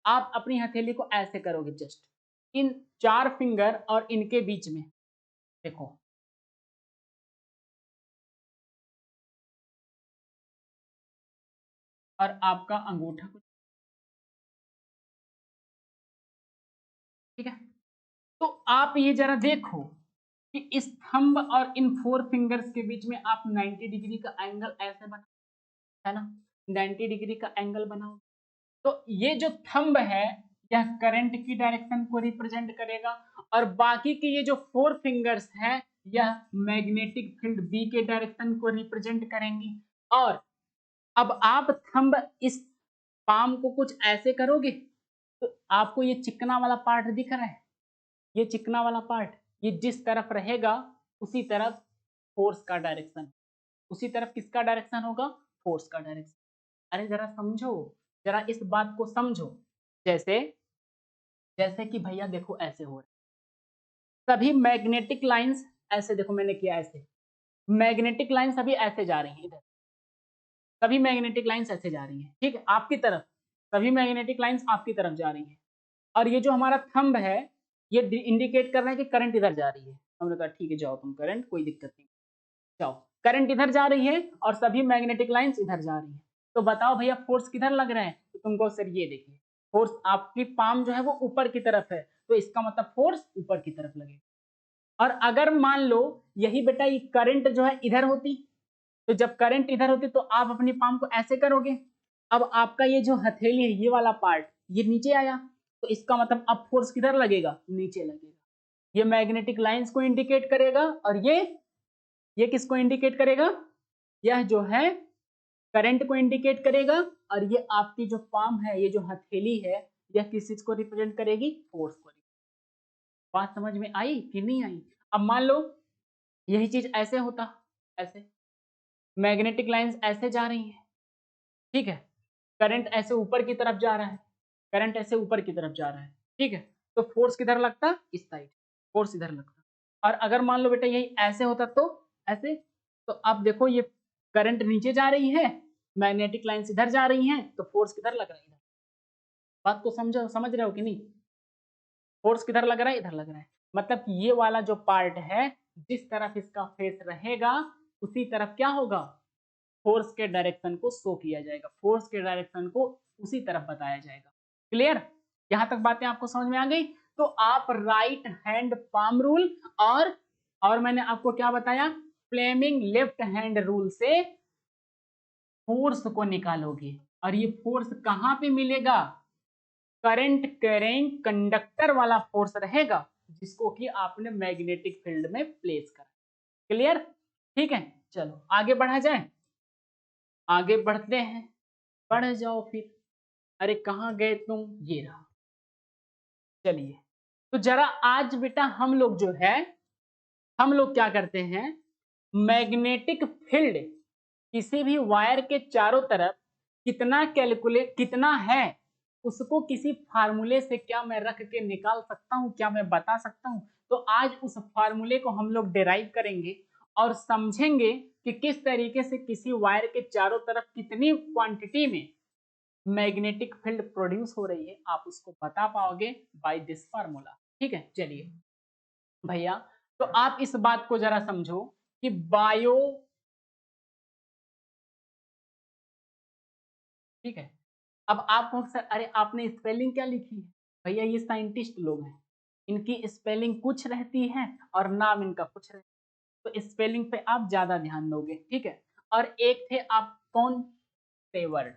आप अपनी हथेली को ऐसे करोगे जस्ट इन 4 फिंगर और इनके बीच में, देखो और आपका अंगूठा कुछ, ठीक है। तो आप ये जरा देखो कि इस थंब और इन 4 फिंगर्स के बीच में आप 90 डिग्री का एंगल ऐसे बना, है ना, 90 डिग्री का एंगल बनाओ। तो ये जो थंब है यह करंट की डायरेक्शन को रिप्रेजेंट करेगा और बाकी के ये जो 4 फिंगर्स है यह मैग्नेटिक फील्ड बी के डायरेक्शन को रिप्रेजेंट करेंगी। और अब आप थंब इस पाम को कुछ ऐसे करोगे तो आपको ये चिकना वाला पार्ट दिख रहा है, ये चिकना वाला पार्ट, ये जिस तरफ रहेगा उसी तरफ फोर्स का डायरेक्शन, उसी तरफ किसका डायरेक्शन होगा, फोर्स का डायरेक्शन। अरे जरा समझो, जरा इस बात को समझो। जैसे जैसे कि भैया देखो ऐसे हो रहा है, सभी मैग्नेटिक लाइंस ऐसे, देखो मैंने किया ऐसे, मैग्नेटिक लाइंस अभी ऐसे जा रही हैं इधर, सभी मैग्नेटिक लाइंस ऐसे जा रही हैं, ठीक है, आपकी तरफ, सभी मैग्नेटिक लाइंस आपकी तरफ जा रही हैं। और ये जो हमारा थंब है ये इंडिकेट कर रहा है कि करंट इधर जा रही है। हमने कहा ठीक है जाओ तुम करंट, कोई दिक्कत नहीं, जाओ, करंट इधर जा रही है और सभी मैग्नेटिक लाइंस इधर जा रही है। तो बताओ भैया फोर्स किधर लग रहा है, तो तुमको सर ये देखिए, फोर्स आपकी पाम जो है वो ऊपर की तरफ है, तो इसका मतलब फोर्स ऊपर की तरफ लगेगा। और अगर मान लो यही बेटा ये करंट जो है इधर होती, तो जब करंट इधर होती तो आप अपनी पाम को ऐसे करोगे, अब आपका ये जो हथेली है ये वाला पार्ट ये नीचे आया, तो इसका मतलब अब फोर्स किधर लगेगा, नीचे लगेगा। ये मैग्नेटिक लाइंस को इंडिकेट करेगा और ये किसको इंडिकेट करेगा, यह जो है करंट को इंडिकेट करेगा। और ये आपकी जो पाम है, ये जो हथेली है, यह किस चीज को रिप्रेजेंट करेगी, फोर्स को। बात समझ में आई कि नहीं आई। अब मान लो यही चीज ऐसे होता, ऐसे मैग्नेटिक लाइंस ऐसे जा रही हैं, ठीक है, करंट ऐसे ऊपर की तरफ जा रहा है, करंट ऐसे ऊपर की तरफ जा रहा है, ठीक है, तो फोर्स किधर लगता, इस साइड, फोर्स इधर लगता। और अगर मान लो बेटा यही ऐसे होता तो ऐसे, तो अब देखो ये करंट नीचे जा रही है, मैग्नेटिक लाइंस इधर जा रही हैं, तो फोर्स किधर लग रहा है, इधर। बात को समझो, समझ रहे हो कि नहीं, फोर्स किधर लग रहा है, इधर लग रहा है। मतलब कि ये वाला जो पार्ट है जिस तरफ इसका फेस रहेगा उसी तरफ क्या होगा, फोर्स के डायरेक्शन को शो किया जाएगा, फोर्स के डायरेक्शन को उसी तरफ बताया जाएगा। क्लियर, यहां तक बातें आपको समझ में आ गई। तो आप राइट हैंड पाम रूल और मैंने आपको क्या बताया, फ्लेमिंग लेफ्ट हैंड रूल से फोर्स को निकालोगे। और ये फोर्स कहां पे मिलेगा, करंट कैरिंग कंडक्टर वाला फोर्स रहेगा जिसको कि आपने मैग्नेटिक फील्ड में प्लेस करा। क्लियर, ठीक है, चलो आगे बढ़ा जाए, आगे बढ़ते हैं, बढ़ जाओ फिर। अरे कहाँ गए तुम, ये रहा, चलिए। तो जरा आज बेटा हम लोग जो है, हम लोग क्या करते हैं, मैग्नेटिक फील्ड किसी भी वायर के चारों तरफ कितना कैलकुलेट कितना है उसको किसी फार्मूले से क्या मैं रख के निकाल सकता हूं, क्या मैं बता सकता हूं। तो आज उस फार्मूले को हम लोग डिराइव करेंगे और समझेंगे कि किस तरीके से किसी वायर के चारों तरफ कितनी क्वांटिटी में मैग्नेटिक फील्ड प्रोड्यूस हो रही है, आप उसको बता पाओगे बाय दिस फार्मूला। ठीक है, चलिए भैया, तो आप इस बात को जरा समझो कि बायो, ठीक है, अब आप सर अरे आपने स्पेलिंग क्या लिखी है, भैया ये साइंटिस्ट लोग हैं, इनकी स्पेलिंग कुछ रहती है और नाम इनका कुछ रहता है, तो स्पेलिंग पे आप ज्यादा ध्यान दोगे, ठीक है। और एक थे आप कौन, सेवर्ट,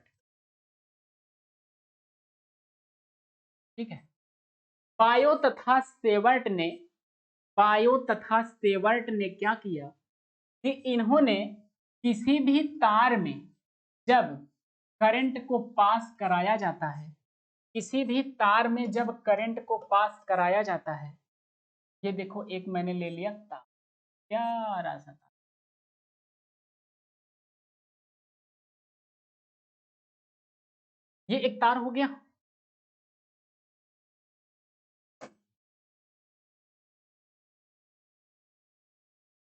ठीक है। बायो तथा सेवर्ट ने, बायो तथा सेवर्ट ने क्या किया कि इन्होंने किसी भी तार में जब करंट को पास कराया जाता है, किसी भी तार में जब करंट को पास कराया जाता है, ये देखो एक मैंने ले लिया तार, प्यारा सा तार, ये एक तार हो गया,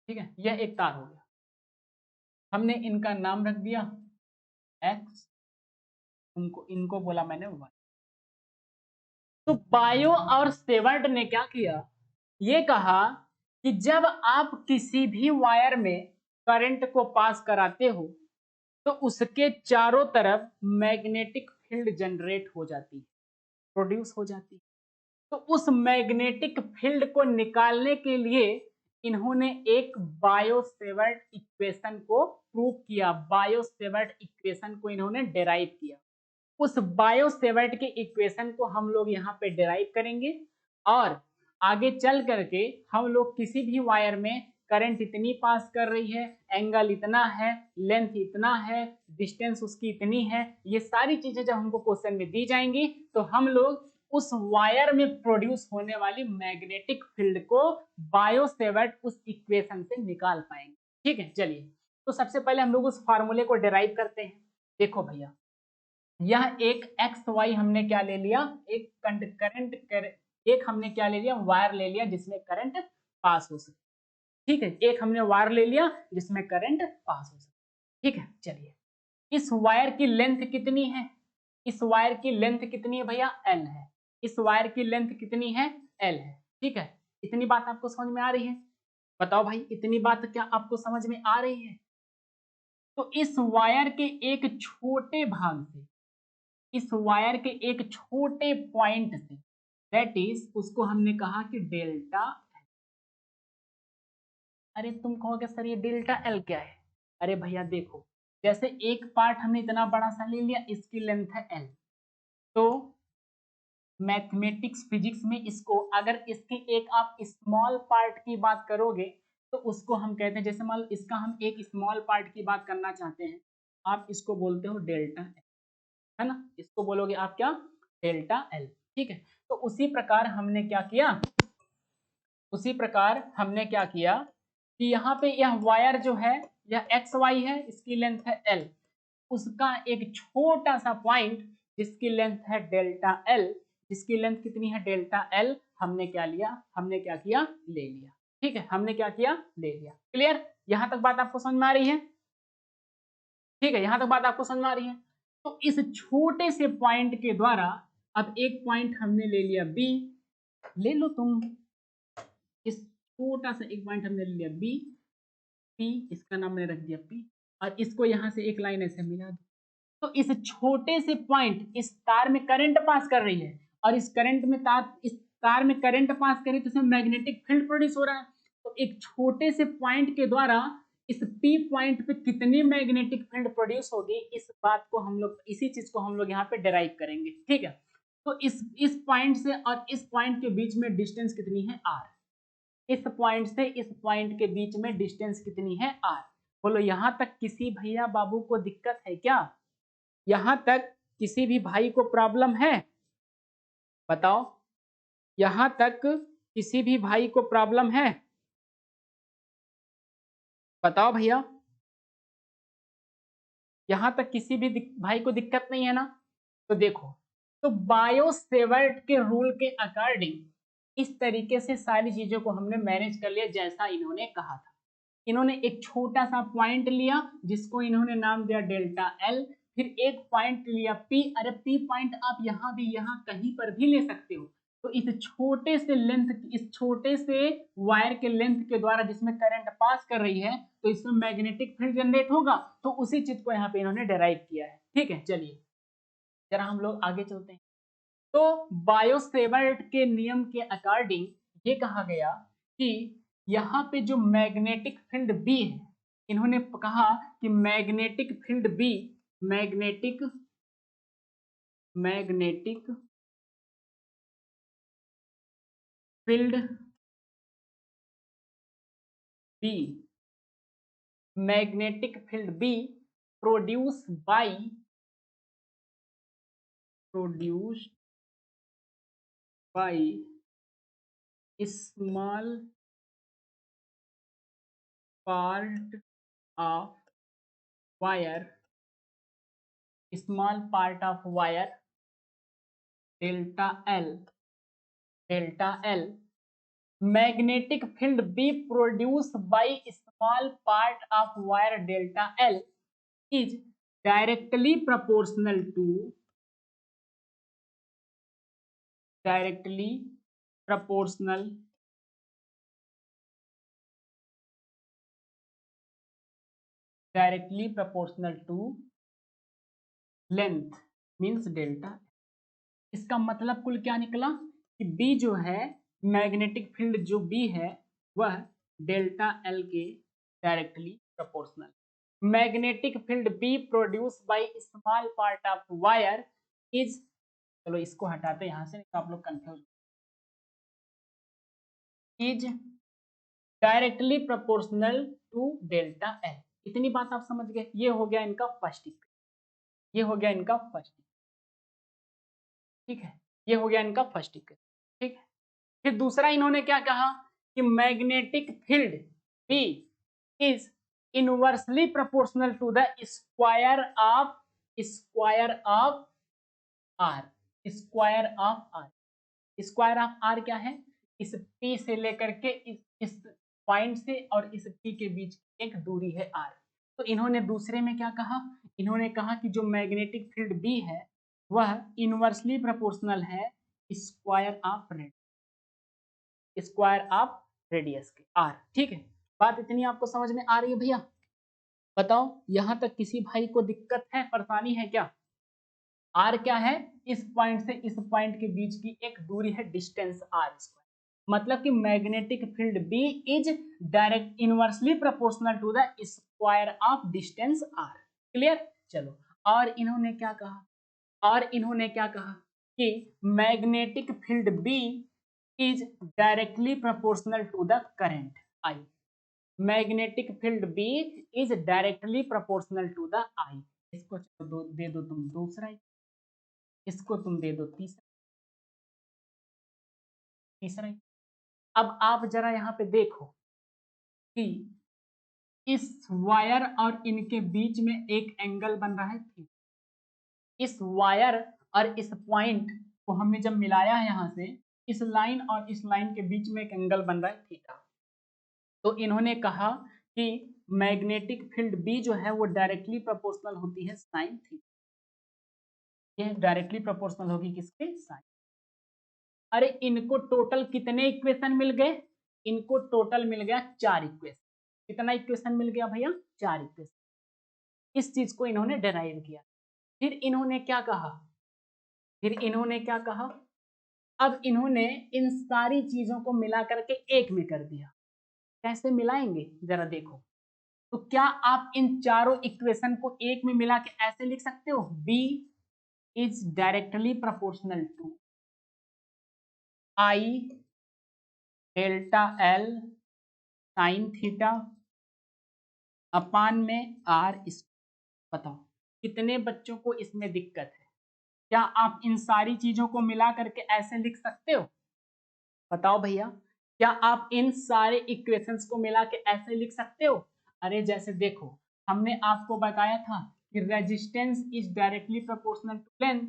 ठीक है, यह एक तार हो गया। हमने इनका नाम रख दिया एक्स, इनको बोला मैंने वाई। तो बायो और सेवर्ट ने क्या किया, ये कहा कि जब आप किसी भी वायर में करंट को पास कराते हो तो उसके चारों तरफ मैग्नेटिक फील्ड जनरेट हो जाती है, प्रोड्यूस हो जाती है। तो उस मैग्नेटिक फील्ड को निकालने के लिए इन्होंने एक बायो-सेवर्ट इक्वेशन को प्रूव किया, बायो-सेवर्ट इक्वेशन को इन्होंने डेराइव किया। उस बायो-सेवर्ट के इक्वेशन को हम लोग यहाँ पे डेराइव करेंगे और आगे चल करके हम लोग किसी भी वायर में करंट इतनी पास कर रही है, एंगल इतना है, लेंथ इतना है, डिस्टेंस उसकी इतनी है, ये सारी चीजें जब हमको क्वेश्चन में दी जाएंगी तो हम लोग उस वायर में प्रोड्यूस होने वाली मैग्नेटिक फील्ड को बायो-सेवर्ट उस इक्वेशन से निकाल पाएंगे। ठीक है, चलिए तो सबसे पहले हम लोग उस फार्मूले को डेराइव करते हैं। देखो भैया, यह एक एक्स वाई हमने क्या ले लिया, एक करंट एक हमने क्या ले लिया, वायर ले लिया जिसमें करंट पास हो सके। ठीक है, एक हमने वायर ले लिया जिसमें करंट पास हो सके। ठीक है, चलिए इस वायर की लेंथ कितनी है, इस वायर की लेंथ कितनी है भैया, एल है। इस वायर की लेंथ कितनी है, एल है। ठीक है, इतनी बात आपको समझ में आ रही है? बताओ भाई, इतनी बात क्या आपको समझ में आ रही है? तो इस वायर के एक छोटे भाग से, इस वायर के एक छोटे पॉइंट से, दैट इज उसको हमने कहा कि डेल्टा। अरे तुम कहोगे सर ये डेल्टा एल क्या है? अरे भैया देखो, जैसे एक पार्ट हमने इतना बड़ा सा ले लिया, इसकी लेंथ है एल, तो मैथमेटिक्स फिजिक्स में इसको अगर इसके एक आप स्मॉल पार्ट की बात करोगे तो उसको हम कहते हैं, जैसे मान लो इसका हम एक स्मॉल पार्ट की बात करना चाहते हैं, आप इसको बोलते हो डेल्टा एल, है ना, इसको बोलोगे आप क्या, डेल्टा एल। ठीक है, तो उसी प्रकार हमने क्या किया, उसी प्रकार हमने क्या किया कि यहाँ पे यह वायर जो है यह एक्स वाई है, इसकी लेंथ है एल, उसका एक छोटा सा पॉइंट जिसकी लेंथ है डेल्टा एल, जिसकी लेंथ कितनी है, डेल्टा एल, हमने क्या लिया, हमने क्या किया, ले लिया। ठीक है, हमने क्या किया, ले लिया। क्लियर, यहां तक बात आपको समझ में आ रही है? ठीक है, यहां तक बात आपको समझ में आ रही है? तो इस छोटे से पॉइंट के द्वारा, अब एक पॉइंट हमने ले लिया बी, ले लो तुम, इस छोटा सा एक पॉइंट हमने ले लिया बी, पी इसका नाम मैंने रख दिया पी, और इसको यहां से एक लाइन ऐसे मिला दो। तो इस छोटे से पॉइंट, इस तार में करंट पास कर रही है और इस करंट में इस तार में करंट पास करी तो इसमें मैग्नेटिक फील्ड प्रोड्यूस हो रहा है। तो एक छोटे से पॉइंट के द्वारा इस पी पॉइंट पे कितनी मैग्नेटिक फील्ड प्रोड्यूस होगी, इस बात को हम लोग, इसी चीज को हम लोग यहाँ पे डेराइव करेंगे। ठीक है, तो इस पॉइंट से और इस पॉइंट के बीच में डिस्टेंस कितनी है, आर। इस पॉइंट से इस पॉइंट के बीच में डिस्टेंस कितनी है, आर। बोलो यहां तक किसी भैया बाबू को दिक्कत है क्या? यहां तक किसी भी भाई को प्रॉब्लम है? बताओ, यहां तक किसी भी भाई को प्रॉब्लम है? बताओ भैया, यहां तक किसी भी भाई को दिक्कत नहीं है ना? तो देखो, तो बायो-सेवर्ट के रूल के अकॉर्डिंग इस तरीके से सारी चीजों को हमने मैनेज कर लिया जैसा इन्होंने कहा था। इन्होंने एक छोटा सा पॉइंट लिया जिसको इन्होंने नाम दिया डेल्टा एल, फिर एक पॉइंट लिया पी, अरे पी पॉइंट आप यहाँ भी, यहाँ कहीं पर भी ले सकते हो। तो इस छोटे से लेंथ, इस छोटे से वायर के लेंथ के द्वारा जिसमें करंट पास कर रही है तो इसमें मैग्नेटिक फील्ड जनरेट होगा, तो उसी चीज को यहाँ पे इन्होंने डेराइव किया है। ठीक है, चलिए जरा हम लोग आगे चलते हैं। तो बायो-सेवर्ट के नियम के अकॉर्डिंग ये कहा गया कि यहाँ पे जो मैग्नेटिक फील्ड बी है, इन्होंने कहा कि magnetic field B, magnetic magnetic field B, magnetic field B produce by, produced by small part of wire, small part of wire delta L, delta L magnetic field B produce by small part of wire delta L is directly proportional to directly proportional directly proportional to length means delta. इसका मतलब कुल क्या निकला कि B जो है, magnetic field जो B है वह डेल्टा एल के directly proportional. Magnetic field B produce by small part of wire is, चलो इसको हटाते हैं यहां से, तो आप लोग confuse, is directly proportional to delta L. इतनी बात आप समझ गए। ये हो गया इनका फर्स्ट इक्वेशन, ये हो गया इनका फर्स्ट, ठीक है, ये हो गया इनका फर्स्ट इक्वेशन, ठीक है। फिर दूसरा इन्होंने क्या कहा कि magnetic field B is inversely proportional to the square of R. Square of R, square of R क्या है, इस P से लेकर के इस पॉइंट से और इस P के बीच एक दूरी है R। तो इन्होंने दूसरे में क्या कहा, इन्होंने कहा कि जो मैग्नेटिक फील्ड B है वह इनवर्सली प्रोपोर्शनल है स्क्वायर ऑफ रेडियस के R। ठीक है, बात इतनी आपको समझ में आ रही है भैया? बताओ यहां तक किसी भाई को दिक्कत है, परेशानी है क्या? R क्या है, इस पॉइंट से इस पॉइंट के बीच की एक दूरी है, डिस्टेंस R स्क्वायर। मतलब कि magnetic field B is direct inversely proportional to the square of distance R। Clear? चलो, और इन्होंने क्या कहा, और इन्होंने क्या कहा कि magnetic field B is directly proportional to the current I। Magnetic field B is directly proportional to the I। इसको दे दो तुम दूसरा, इसको तुम दे दो तीसरा, तीसरा। अब आप जरा यहाँ पे देखो कि इस वायर और इनके बीच में एक एंगल बन रहा है थीटा। इस वायर और इस पॉइंट को हमने जब मिलाया है यहाँ से, इस लाइन और इस लाइन के बीच में एक एंगल बन रहा है थीटा। तो इन्होंने कहा कि मैग्नेटिक फील्ड B जो है वो डायरेक्टली प्रोपोर्शनल होती है साइन थीटा। ये डायरेक्टली प्रोपोर्शनल होगी किसके, साइन। अरे इनको टोटल कितने इक्वेशन मिल गए, इनको टोटल मिल गया 4 इक्वेशन। कितना इक्वेशन मिल गया भैया, 4 इक्वेशन। इस चीज को इन्होंने डिराइव किया। फिर इन्होंने क्या कहा, फिर इन्होंने क्या कहा, अब इन्होंने इन सारी चीजों को मिला करके एक में कर दिया। कैसे मिलाएंगे जरा देखो। तो क्या आप इन चारों इक्वेशन को एक में मिला के ऐसे लिख सकते हो, B is directly proportional to I delta L sine theta upon में R। इस बताओ कितने बच्चों को इसमें दिक्कत है? क्या आप इन सारी चीजों को मिला करके ऐसे लिख सकते हो? बताओ भैया, क्या आप इन सारे इक्वेशंस को मिला के ऐसे लिख सकते हो? अरे जैसे देखो, हमने आपको बताया था कि resistance is directly proportional to length,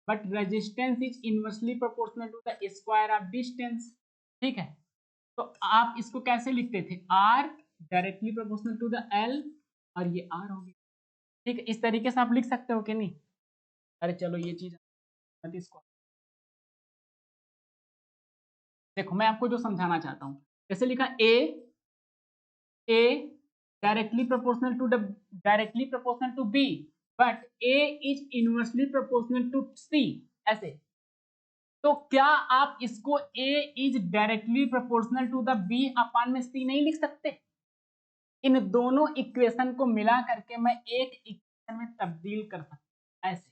but resistance is inversely proportional to the square of distance. ठीक है, तो आप इसको कैसे लिखते थे, R directly proportional to the L, और ये R हो गया। ठीक है, इस तरीके से आप लिख सकते हो कि नहीं? अरे चलो ये चीज इसको देखो, मैं आपको जो समझाना चाहता हूं, जैसे लिखा A directly proportional to B, but A is inversely proportional to C, ऐसे। तो क्या आप इसको A is directly proportional to the B upon में C नहीं लिख सकते? इन दोनों इक्वेशन को मिला करके मैं एक इक्वेशन में तब्दील कर सकता, ऐसे।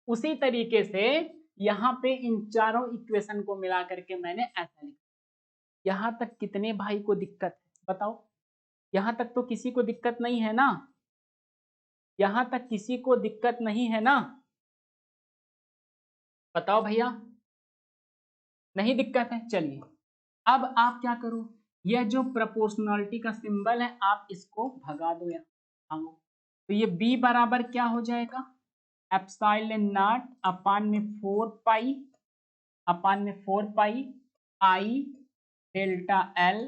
उसी तरीके से यहाँ पे इन चारों इक्वेशन को मिला करके मैंने ऐसा लिखा। यहाँ तक कितने भाई को दिक्कत है बताओ? यहाँ तक तो किसी को दिक्कत नहीं है ना? यहाँ तक किसी को दिक्कत नहीं है ना? बताओ भैया, नहीं दिक्कत है? चलिए अब आप क्या करो, यह जो प्रोपोर्शनलिटी का सिंबल है आप इसको भगा दो यहाँ। तो ये B बराबर क्या हो जाएगा, एप्सिलॉन नॉट अपान में 4 पाई, अपान में 4 पाई I delta L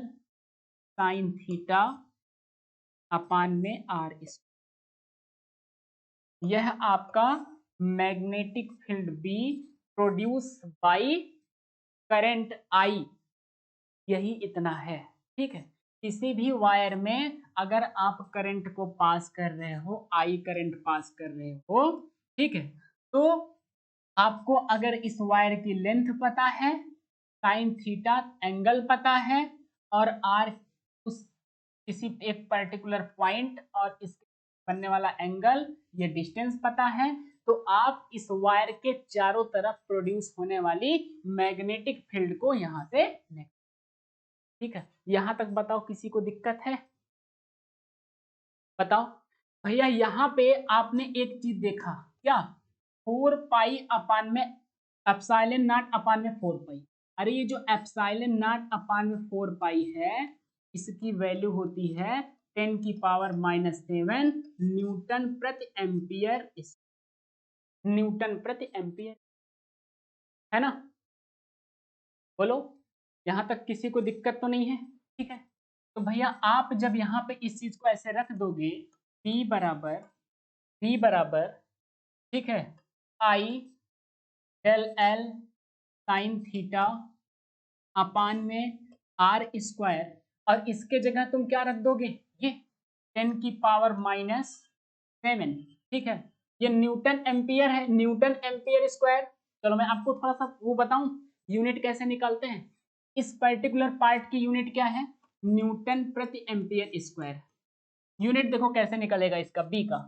sine theta upon में आर स्क्वायर। यह आपका magnetic field B produce by current I, यही इतना है। ठीक है, किसी भी वायर में अगर आप करंट को पास कर रहे हो, आई करंट पास कर रहे हो, ठीक है, तो आपको अगर इस वायर की लेंथ पता है, साइन थीटा एंगल पता है, और आर उस किसी एक पर्टिकुलर पॉइंट और इसके बनने वाला एंगल, ये डिस्टेंस पता है, तो आप इस वायर के चारों तरफ प्रोड्यूस होने वाली मैग्नेटिक फील्ड को यहां से निकाल। ठीक है, यहां तक बताओ किसी को दिक्कत है? बताओ भैया। यहां पे आपने एक चीज देखा क्या, 4 पाई अपान में एप्सिलॉन नॉट अपान में 4 पाई। अरे ये जो एप्सिलॉन नॉट अपान में 4 पाई है, इसकी वैल्यू होती है 10 की पावर -7 न्यूटन प्रति एम्पियर, न्यूटन प्रति एम्पियर, है ना? बोलो, यहां तक किसी को दिक्कत तो नहीं है? ठीक है, तो भैया आप जब यहाँ पे इस चीज को ऐसे रख दोगे, P बराबर, ठीक है, I del L sine theta upon में आर स्क्वायर, और इसके जगह तुम क्या रख दोगे, ये 10 की पावर -7। ठीक है, ये न्यूटन एम्पियर है, न्यूटन एम्पियर स्क्वायर। चलो मैं आपको थोड़ा सा वो बताऊं, यूनिट कैसे निकालते हैं। इस पर्टिकुलर पार्ट की यूनिट क्या है, न्यूटन प्रति एम्पियर स्क्वायर। यूनिट देखो कैसे निकलेगा इसका, बी का।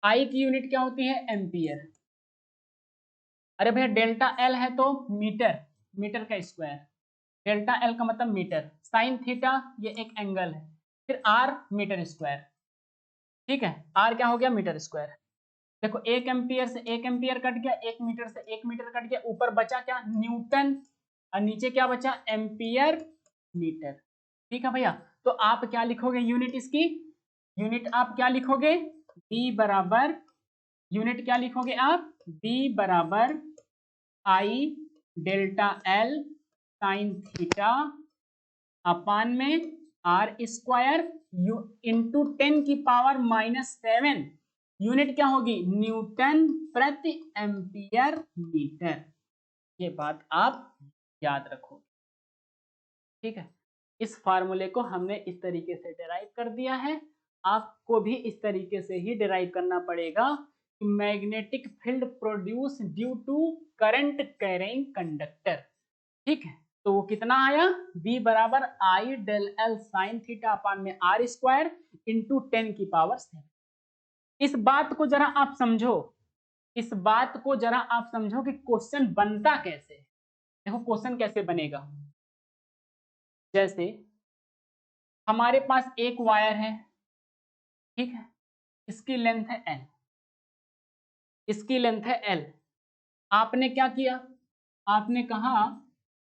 आई की यूनिट क्या होती है, एम्पियर। अरे भैया डेल्टा एल है तो मीटर, मीटर का स्क्वायर, डेल्टा एल का मतलब मीटर, साइन थीटा ये एक एंगल है, फिर आर मीटर स्क्वायर। ठीक है, आर क्या हो गया, मीटर स्क्वायर। देखो 1 एम्पियर से 1 एम्पियर कट गया, 1 मीटर से 1 मीटर कट गया, ऊपर बचा क्या, न्यूटन, और नीचे क्या बचा, एम्पियर मीटर। ठीक है भैया, तो आप क्या लिखोगे यूनिट इसकी, यूनिट आप क्या लिखोगे, बी बराबर, यूनिट क्या लिखोगे आप, बी बराबर I delta L sine theta upon में आर स्क्वायर इंटू 10 की पावर -7, यूनिट क्या होगी, न्यूटन प्रति एम्पियर मीटर। ये बात आप याद रखो। ठीक है, इस फार्मूले को हमने इस तरीके से डिराइव कर दिया है, आपको भी इस तरीके से ही डिराइव करना पड़ेगा कि magnetic field produce due to current carrying conductor. ठीक है, तो वो कितना आया, B बराबर I del L sine theta upon में आर स्क्वायर इंटू 10 की पावर 7। इस बात को जरा आप समझो, इस बात को जरा आप समझो कि क्वेश्चन बनता कैसे। देखो क्वेश्चन कैसे बनेगा, जैसे हमारे पास एक वायर है, ठीक है, इसकी लेंथ है L, इसकी लेंथ है L। आपने क्या किया, आपने कहा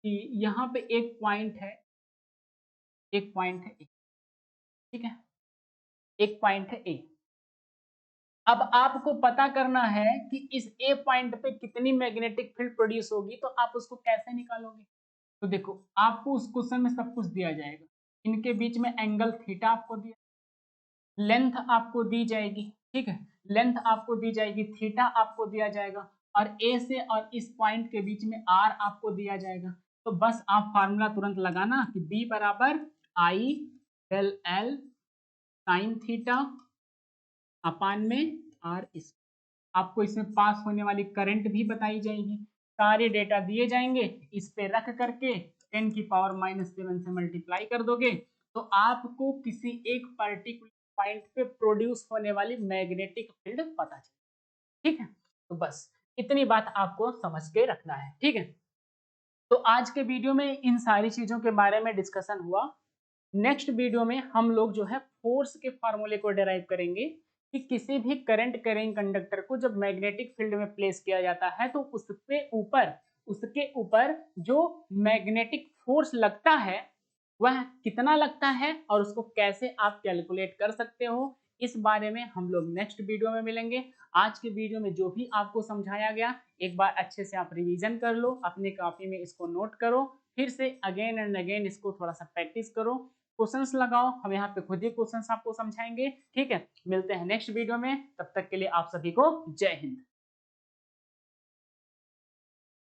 कि यहां पे एक पॉइंट है, एक पॉइंट है A, ठीक है, एक पॉइंट है A। अब आपको पता करना है कि इस ए पॉइंट पे कितनी मैग्नेटिक फील्ड प्रोड्यूस होगी, तो आप उसको कैसे निकालोगे। तो देखो आपको उस क्वेश्चन में सब कुछ दिया जाएगा, इनके बीच में एंगल थीटा आपको दिया, लेंथ आपको दी जाएगी, ठीक है, लेंथ आपको दी जाएगी, थीटा आपको दिया जाएगा, और ए से और इस पॉइंट के बीच में आर आपको दिया जाएगा। तो बस आप फार्मूला तुरंत लगाना कि बी बराबर I del L sine theta upon में आर स्क्वायर। आपको इसमें पास होने वाली करंट भी बताई जाएगी, सारे डेटा दिए जाएंगे, इस पे रख करके 10 की पावर -7 से मल्टीप्लाई कर दोगे, तो आपको किसी एक पर्टिकुलर पॉइंट पे प्रोड्यूस होने वाली मैग्नेटिक फील्ड पता चले। ठीक है, तो बस इतनी बात आपको समझ के रखना है। ठीक है, तो आज के वीडियो में इन सारी चीजों के बारे में डिस्कशन हुआ। नेक्स्ट वीडियो में हम लोग जो है फोर्स के फार्मूले को डिराइव करेंगे कि किसी भी करंट कैरिंग कंडक्टर को जब मैग्नेटिक फील्ड में प्लेस किया जाता है तो उसके ऊपर जो मैग्नेटिक फोर्स लगता है वह कितना लगता है और उसको कैसे आप कैलकुलेट कर सकते हो, इस बारे में हम लोग नेक्स्ट वीडियो में मिलेंगे। आज के वीडियो में जो भी आपको समझाया गया एक बार अच्छे से आप रिवीजन कर लो, अपनी कॉपी में इसको नोट करो, फिर से अगेन एंड अगेन इसको थोड़ा सा प्रैक्टिस करो, क्वेश्चंस लगाओ, हम यहाँ पे खुद ही क्वेश्चंस आपको समझाएंगे। ठीक है, मिलते हैं नेक्स्ट वीडियो में, तब तक के लिए आप सभी को जय हिंद।